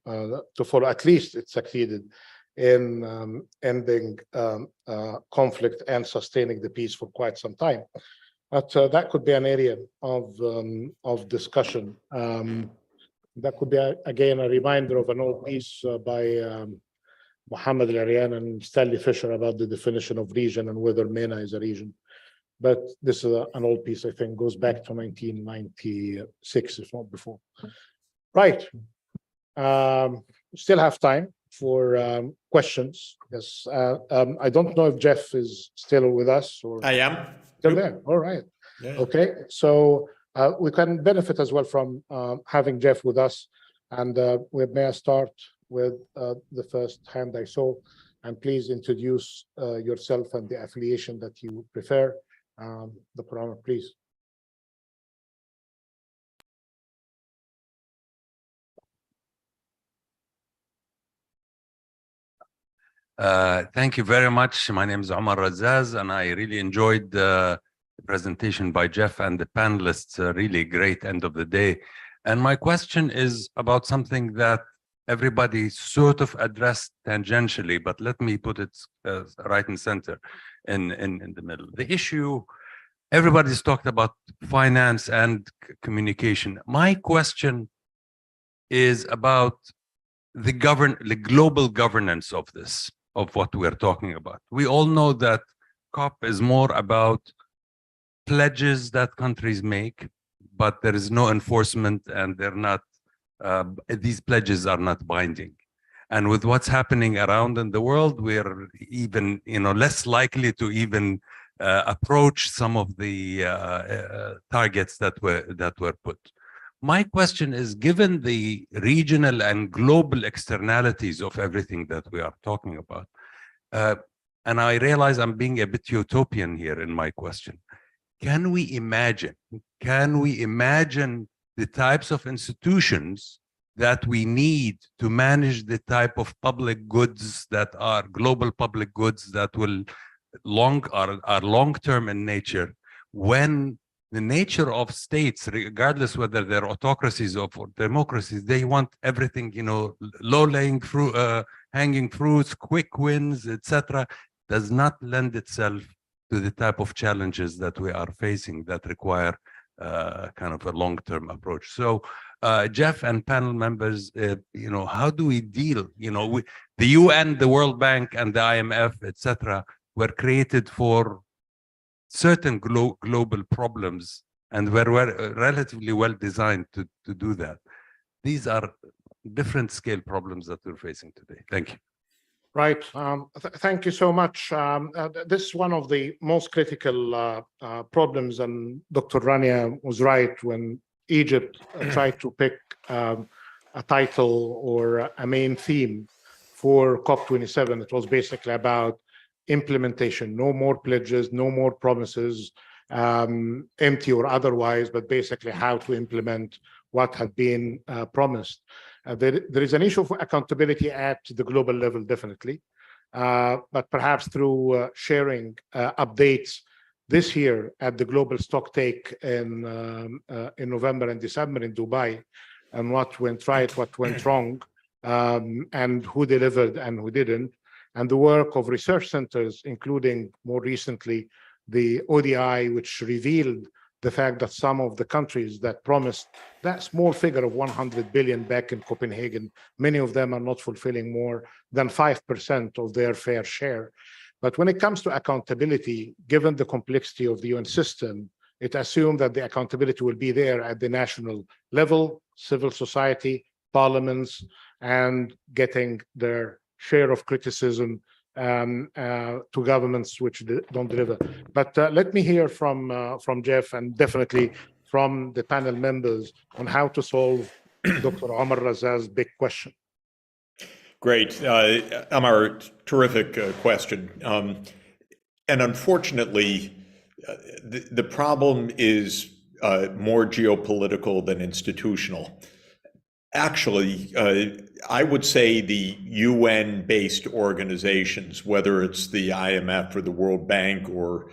to follow. At least it succeeded in ending conflict and sustaining the peace for quite some time. But that could be an area of discussion. That could be, again, a reminder of an old piece by Mohammed Al-Arian and Stanley Fisher about the definition of region and whether MENA is a region. But this is an old piece, I think, goes back to 1996, if not before. Right. Still have time for questions. Yes. I don't know if Jeff is still with us or I am. still there. All right. Yeah. Okay. So we can benefit as well from having Jeff with us. And may I start with the first hand I saw, and please introduce yourself and the affiliation that you prefer. The Panoramic, please. Thank you very much. My name is Omar Razaz, and I really enjoyed the presentation by Jeff and the panelists. Really great end of the day. And my question is about something that everybody sort of addressed tangentially, but let me put it right in center, in the middle. The issue, everybody's talked about finance and communication. My question is about the global governance of this, of what we're talking about. We all know that COP is more about pledges that countries make, but there is no enforcement, and they're not, these pledges are not binding. And with what's happening around in the world, we're even, less likely to even approach some of the targets that were put. My question is, given the regional and global externalities of everything that we are talking about, and I realize I'm being a bit utopian here in my question, can we imagine the types of institutions that we need to manage the type of public goods that are global public goods that will are long-term in nature, when the nature of states, regardless whether they're autocracies or democracies, they want everything, low-lying fruit, hanging fruits, quick wins, etc., does not lend itself to the type of challenges that we are facing that require kind of a long-term approach. So, Jeff and panel members, how do we deal? The UN, the World Bank, and the IMF, etc., were created for certain global problems, and were relatively well designed to do that. These are different scale problems that we're facing today. Thank you. Right. Thank you so much. This is one of the most critical problems, and Dr. Rania was right when Egypt tried to pick a title or a main theme for COP27. It was basically about implementation, no more pledges, no more promises, empty or otherwise, but basically how to implement what had been promised. There is an issue for accountability at the global level, definitely, but perhaps through sharing updates this year at the global stock take in November and December in Dubai, and what went right, what went wrong, and who delivered and who didn't. And the work of research centers, including more recently the ODI, which revealed the fact that some of the countries that promised that small figure of 100 billion back in Copenhagen, many of them are not fulfilling more than 5% of their fair share. But when it comes to accountability, given the complexity of the UN system, it assumed that the accountability will be there at the national level, civil society, parliaments, and getting their share of criticism to governments which don't deliver. But let me hear from Jeff, and definitely from the panel members, on how to solve Dr. Omar Razaz's big question. Great. Amar, terrific question. And unfortunately, the problem is more geopolitical than institutional. Actually, I would say the UN-based organizations, whether it's the IMF or the World Bank or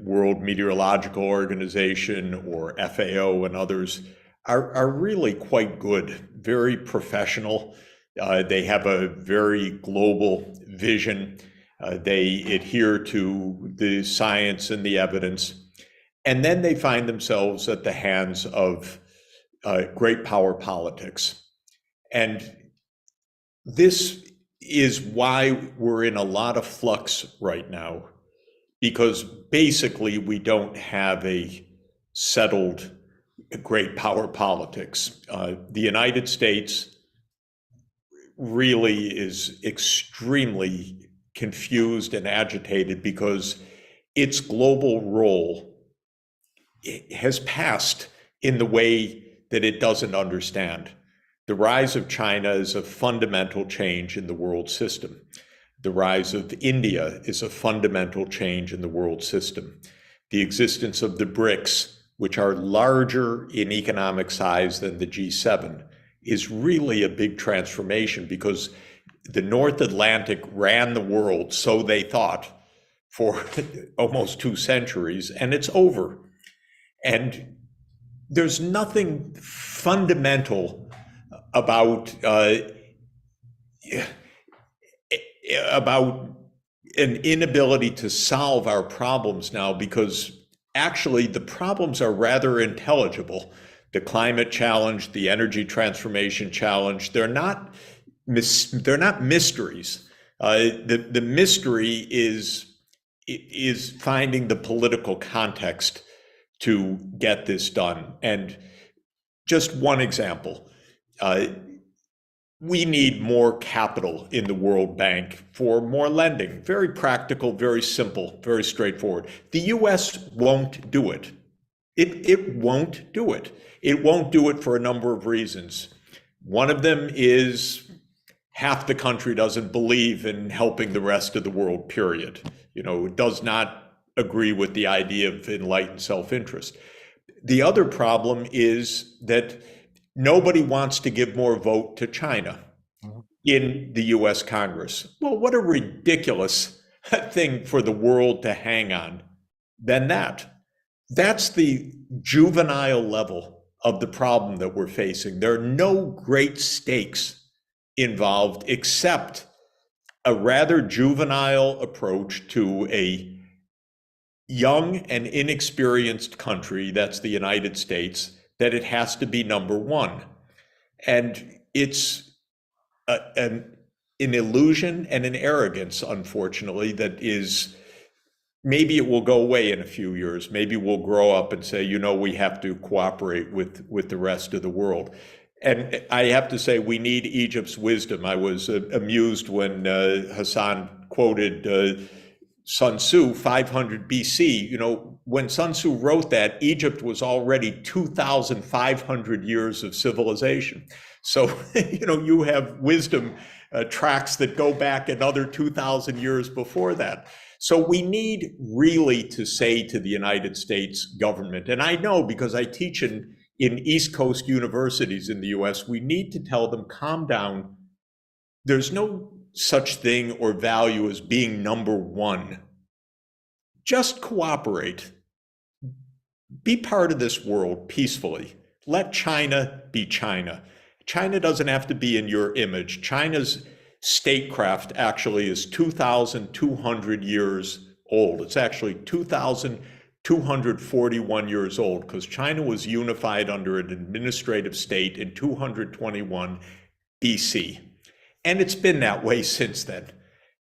World Meteorological Organization or FAO and others, are really quite good, very professional. They have a very global vision. They adhere to the science and the evidence. And then they find themselves at the hands of great power politics. And this is why we're in a lot of flux right now, because basically we don't have a settled great power politics. The United States really is extremely confused and agitated because its global role has passed in the way that it doesn't understand. The rise of China is a fundamental change in the world system. The rise of India is a fundamental change in the world system. The existence of the BRICS, which are larger in economic size than the G7, is really a big transformation because the North Atlantic ran the world, so they thought, for almost 2 centuries, and it's over. And there's nothing fundamental about an inability to solve our problems now, because actually the problems are rather intelligible. The climate challenge, the energy transformation challenge, they're not mysteries. The mystery is finding the political context to get this done. And just one example, we need more capital in the World Bank for more lending. Very practical, very simple, very straightforward. The US won't do it. It won't do it. It won't do it for a number of reasons. One of them is half the country doesn't believe in helping the rest of the world, period. It does not agree with the idea of enlightened self-interest. The other problem is that nobody wants to give more vote to China in the US Congress. Well, what a ridiculous thing for the world to hang on than that. That's the juvenile level of the problem that we're facing. There are no great stakes involved except a rather juvenile approach to a young and inexperienced country, that's the United States, that it has to be number one. And it's an illusion and an arrogance, unfortunately, that is, maybe it will go away in a few years. Maybe we'll grow up and say, we have to cooperate with the rest of the world. And I have to say, we need Egypt's wisdom. I was amused when Hassan quoted Sun Tzu, 500 BC. When Sun Tzu wrote that, Egypt was already 2,500 years of civilization. So, you have wisdom tracks that go back another 2,000 years before that. So we need really to say to the United States government, and I know because I teach in East Coast universities in the US, we need to tell them, calm down. There's no such thing or value as being number one. Just cooperate. Be part of this world peacefully. Let China be China. China doesn't have to be in your image. China's statecraft actually is 2,200 years old. It's actually 2,241 years old because China was unified under an administrative state in 221 BC. And it's been that way since then.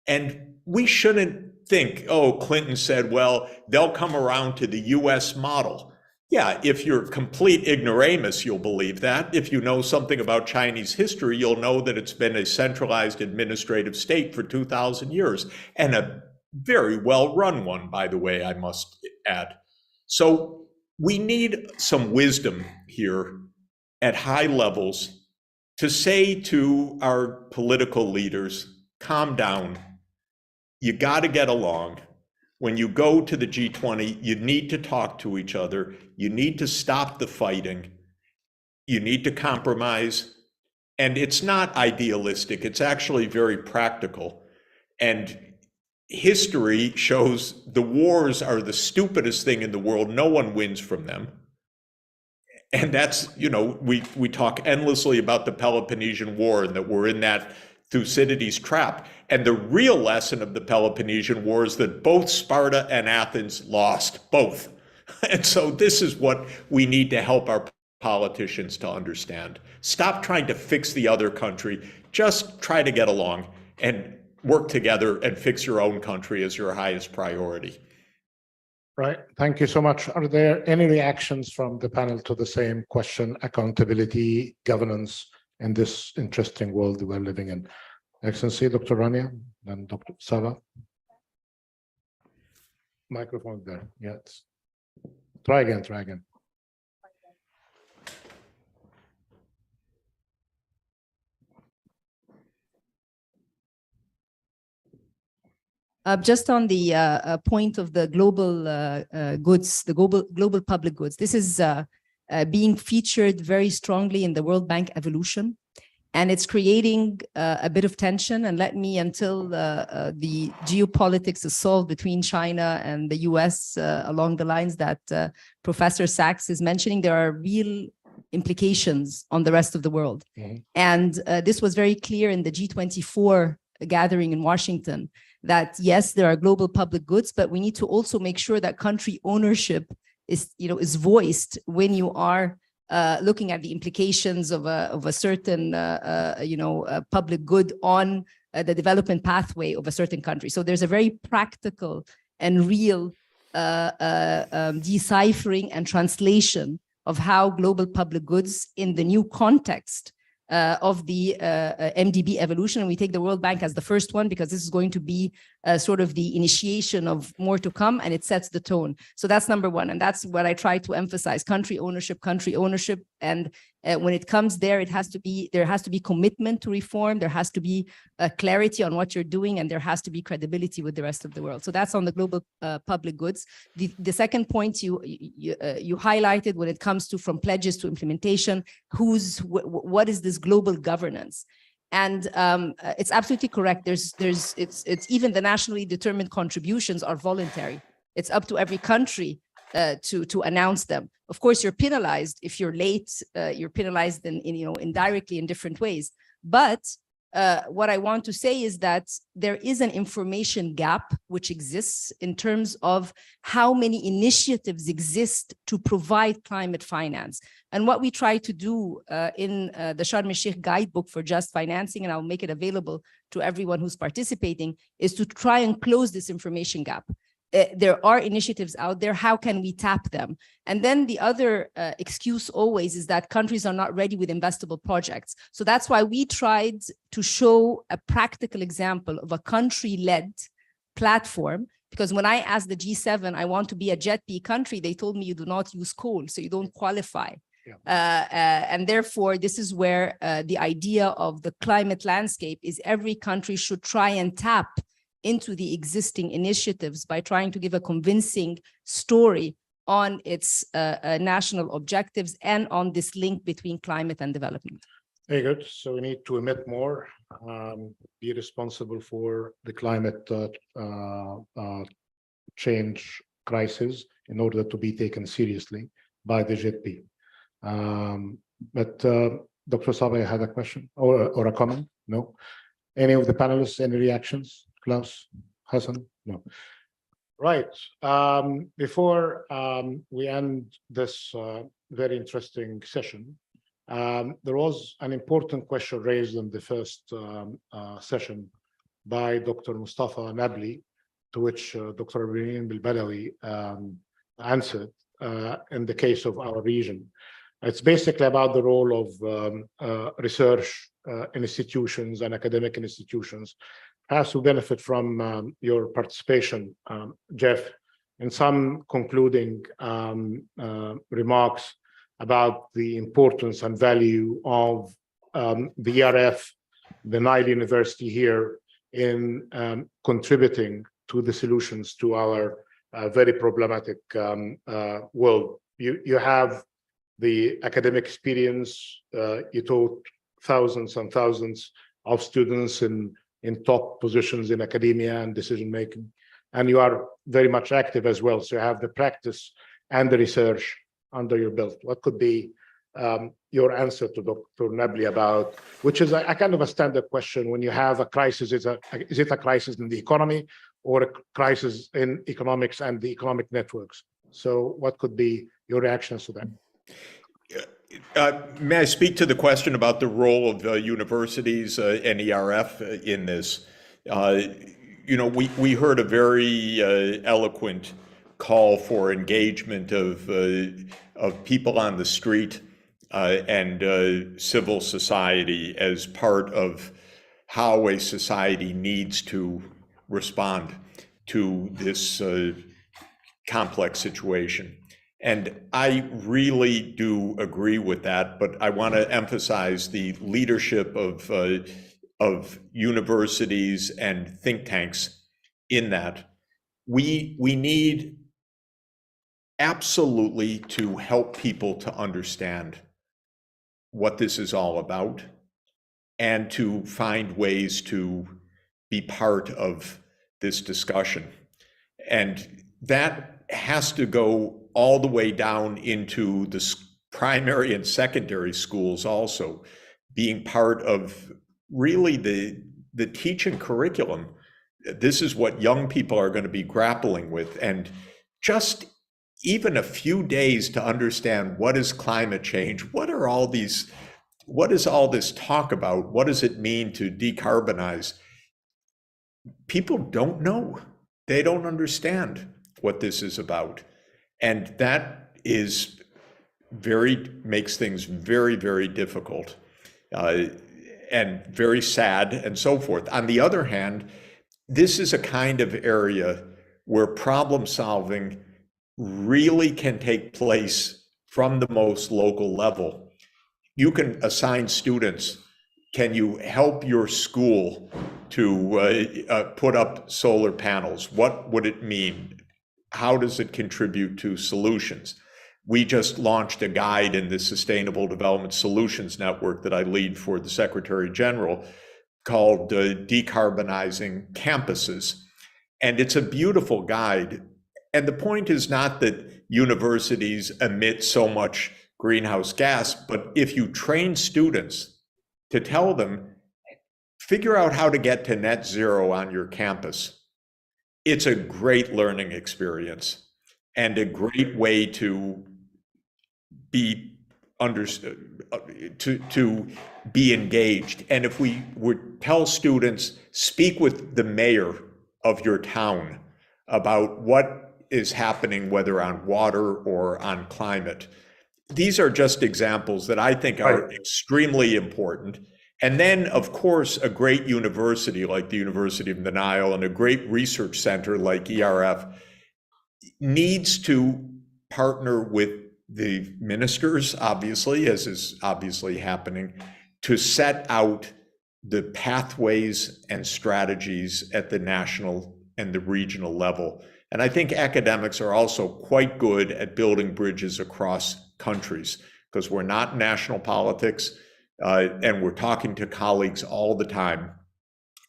And we shouldn't think, Clinton said, well, they'll come around to the US model. Yeah, if you're complete ignoramus, you'll believe that. If you know something about Chinese history, you'll know that it's been a centralized administrative state for 2,000 years, and a very well-run one, by the way, I must add. So we need some wisdom here at high levels to say to our political leaders, calm down. You got to get along. When you go to the G20, you need to talk to each other. You need to stop the fighting. You need to compromise. And it's not idealistic. It's actually very practical. And history shows the wars are the stupidest thing in the world. No one wins from them. And that's, you know, we talk endlessly about the Peloponnesian War and that we're in that Thucydides trap. And the real lesson of the Peloponnesian War is that both Sparta and Athens lost, both. And so this is what we need to help our politicians to understand. Stop trying to fix the other country. Just try to get along and work together and fix your own country as your highest priority. Right. Thank you so much. Are there any reactions from the panel to the same question, accountability, governance in this interesting world we're living in? Excellency, Dr. Rania and Dr. Saba. Microphone there. Yes. Try again, try again. Just on the point of the global goods, the global public goods, this is being featured very strongly in the World Bank evolution, and it's creating a bit of tension. And let me, until the geopolitics is solved between China and the US along the lines that Professor Sachs is mentioning, there are real implications on the rest of the world. Mm-hmm. And this was very clear in the G24 gathering in Washington, that yes, there are global public goods, but we need to also make sure that country ownership is voiced when you are looking at the implications of a certain public good on the development pathway of a certain country. So there's a very practical and real deciphering and translation of how global public goods in the new context of the MDB evolution. And we take the World Bank as the first one because this is going to be sort of the initiation of more to come, and it sets the tone. So that's number one. And that's what I try to emphasize: country ownership. And when it comes there, there has to be commitment to reform. There has to be clarity on what you're doing, and there has to be credibility with the rest of the world. So that's on the global public goods. The second point you highlighted when it comes to from pledges to implementation, what is this global governance? And it's absolutely correct. It's even the nationally determined contributions are voluntary. It's up to every country to announce them. Of course, you're penalized if you're late. You're penalized indirectly in different ways. But what I want to say is that there is an information gap which exists in terms of how many initiatives exist to provide climate finance. And what we try to do in the Sharm el-Sheikh guidebook for just financing, and I'll make it available to everyone who's participating, is to try and close this information gap. There are initiatives out there. How can we tap them? And then the other excuse always is that countries are not ready with investable projects. So that's why we tried to show a practical example of a country-led platform. Because when I asked the G7, I want to be a JETP country, they told me you do not use coal, so you don't qualify. Yeah. And therefore, this is where the idea of the climate landscape is every country should try and tap into the existing initiatives by trying to give a convincing story on its national objectives and on this link between climate and development. Very good. So we need to emit more, be responsible for the climate change crisis in order to be taken seriously by the JETP. But Dr. Sabah had a question or a comment? No? Any of the panelists, any reactions? Klaus, Hassan? No. Right. Before we end this very interesting session, there was an important question raised in the first session by Dr. Mustafa Nabli, to which Dr. Ibrahim Bilbalawi answered in the case of our region. It's basically about the role of research institutions and academic institutions has to benefit from your participation, Jeff, in some concluding remarks about the importance and value of the ERF, the Nile University here, in contributing to the solutions to our very problematic world. You have the academic experience. You taught thousands and thousands of students in top positions in academia and decision making, and you are very much active as well. So you have the practice and the research under your belt. What could be your answer to Dr. Nabli about, which is a kind of a standard question when you have a crisis? Is it a crisis in the economy or a crisis in economics and the economic networks? So what could be your reactions to that? May I speak to the question about the role of universities and ERF in this? We heard a very eloquent call for engagement of people on the street and civil society as part of how a society needs to respond to this complex situation. And I really do agree with that, but I want to emphasize the leadership of universities and think tanks in that. We need absolutely to help people to understand what this is all about and to find ways to be part of this discussion. And that has to go all the way down into the primary and secondary schools also, being part of really the teaching curriculum. This is what young people are going to be grappling with. And just even a few days to understand what is climate change, what is all this talk about, what does it mean to decarbonize? People don't know. They don't understand what this is about. And that makes things very, very difficult and very sad and so forth. On the other hand, this is a kind of area where problem solving really can take place from the most local level. You can assign students, can you help your school to put up solar panels? What would it mean? How does it contribute to solutions? We just launched a guide in the Sustainable Development Solutions Network that I lead for the Secretary General called Decarbonizing Campuses. And it's a beautiful guide. And the point is not that universities emit so much greenhouse gas, but if you train students to tell them, figure out how to get to net zero on your campus, it's a great learning experience and a great way to be understood, to be engaged. And if we would tell students, speak with the mayor of your town about what is happening, whether on water or on climate. These are just examples that I think are extremely important. And then, of course, a great university like the University of the Nile and a great research center like ERF needs to partner with the ministers, obviously, as is obviously happening, to set out the pathways and strategies at the national and the regional level. And I think academics are also quite good at building bridges across countries because we're not national politics. And we're talking to colleagues all the time.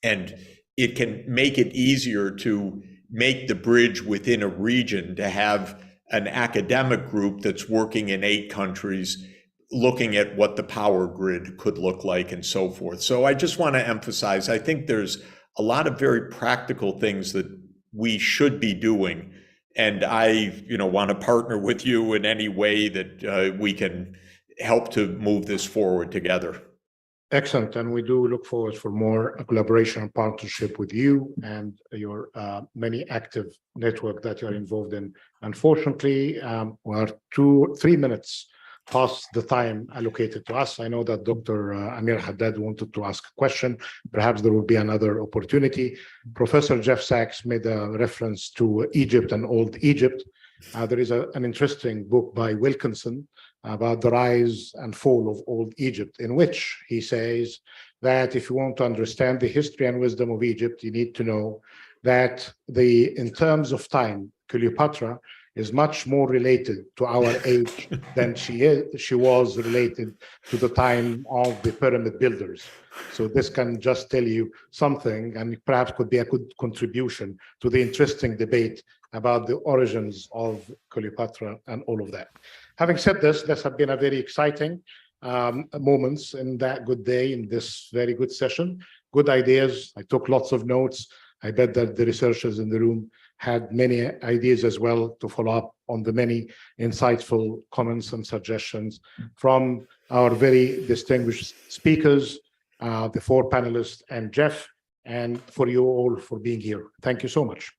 And it can make it easier to make the bridge within a region to have an academic group that's working in 8 countries, looking at what the power grid could look like and so forth. So I just want to emphasize, I think there's a lot of very practical things that we should be doing. And I, want to partner with you in any way that we can help to move this forward together. Excellent. And we do look forward for more collaboration and partnership with you and your many active network that you're involved in. Unfortunately, we are 3 minutes past the time allocated to us. I know that Dr. Amir Haddad wanted to ask a question. Perhaps there will be another opportunity. Professor Jeff Sachs made a reference to Egypt and old Egypt. There is an interesting book by Wilkinson about the rise and fall of old Egypt, in which he says that if you want to understand the history and wisdom of Egypt, you need to know that in terms of time, Cleopatra is much more related to our age than she was related to the time of the pyramid builders. So this can just tell you something, and perhaps could be a good contribution to the interesting debate about the origins of Cleopatra and all of that. Having said this, this has been a very exciting moments in that good day, in this very good session. Good ideas. I took lots of notes. I bet that the researchers in the room had many ideas as well to follow up on the many insightful comments and suggestions from our very distinguished speakers, the 4 panelists, and Jeff, and for you all for being here. Thank you so much.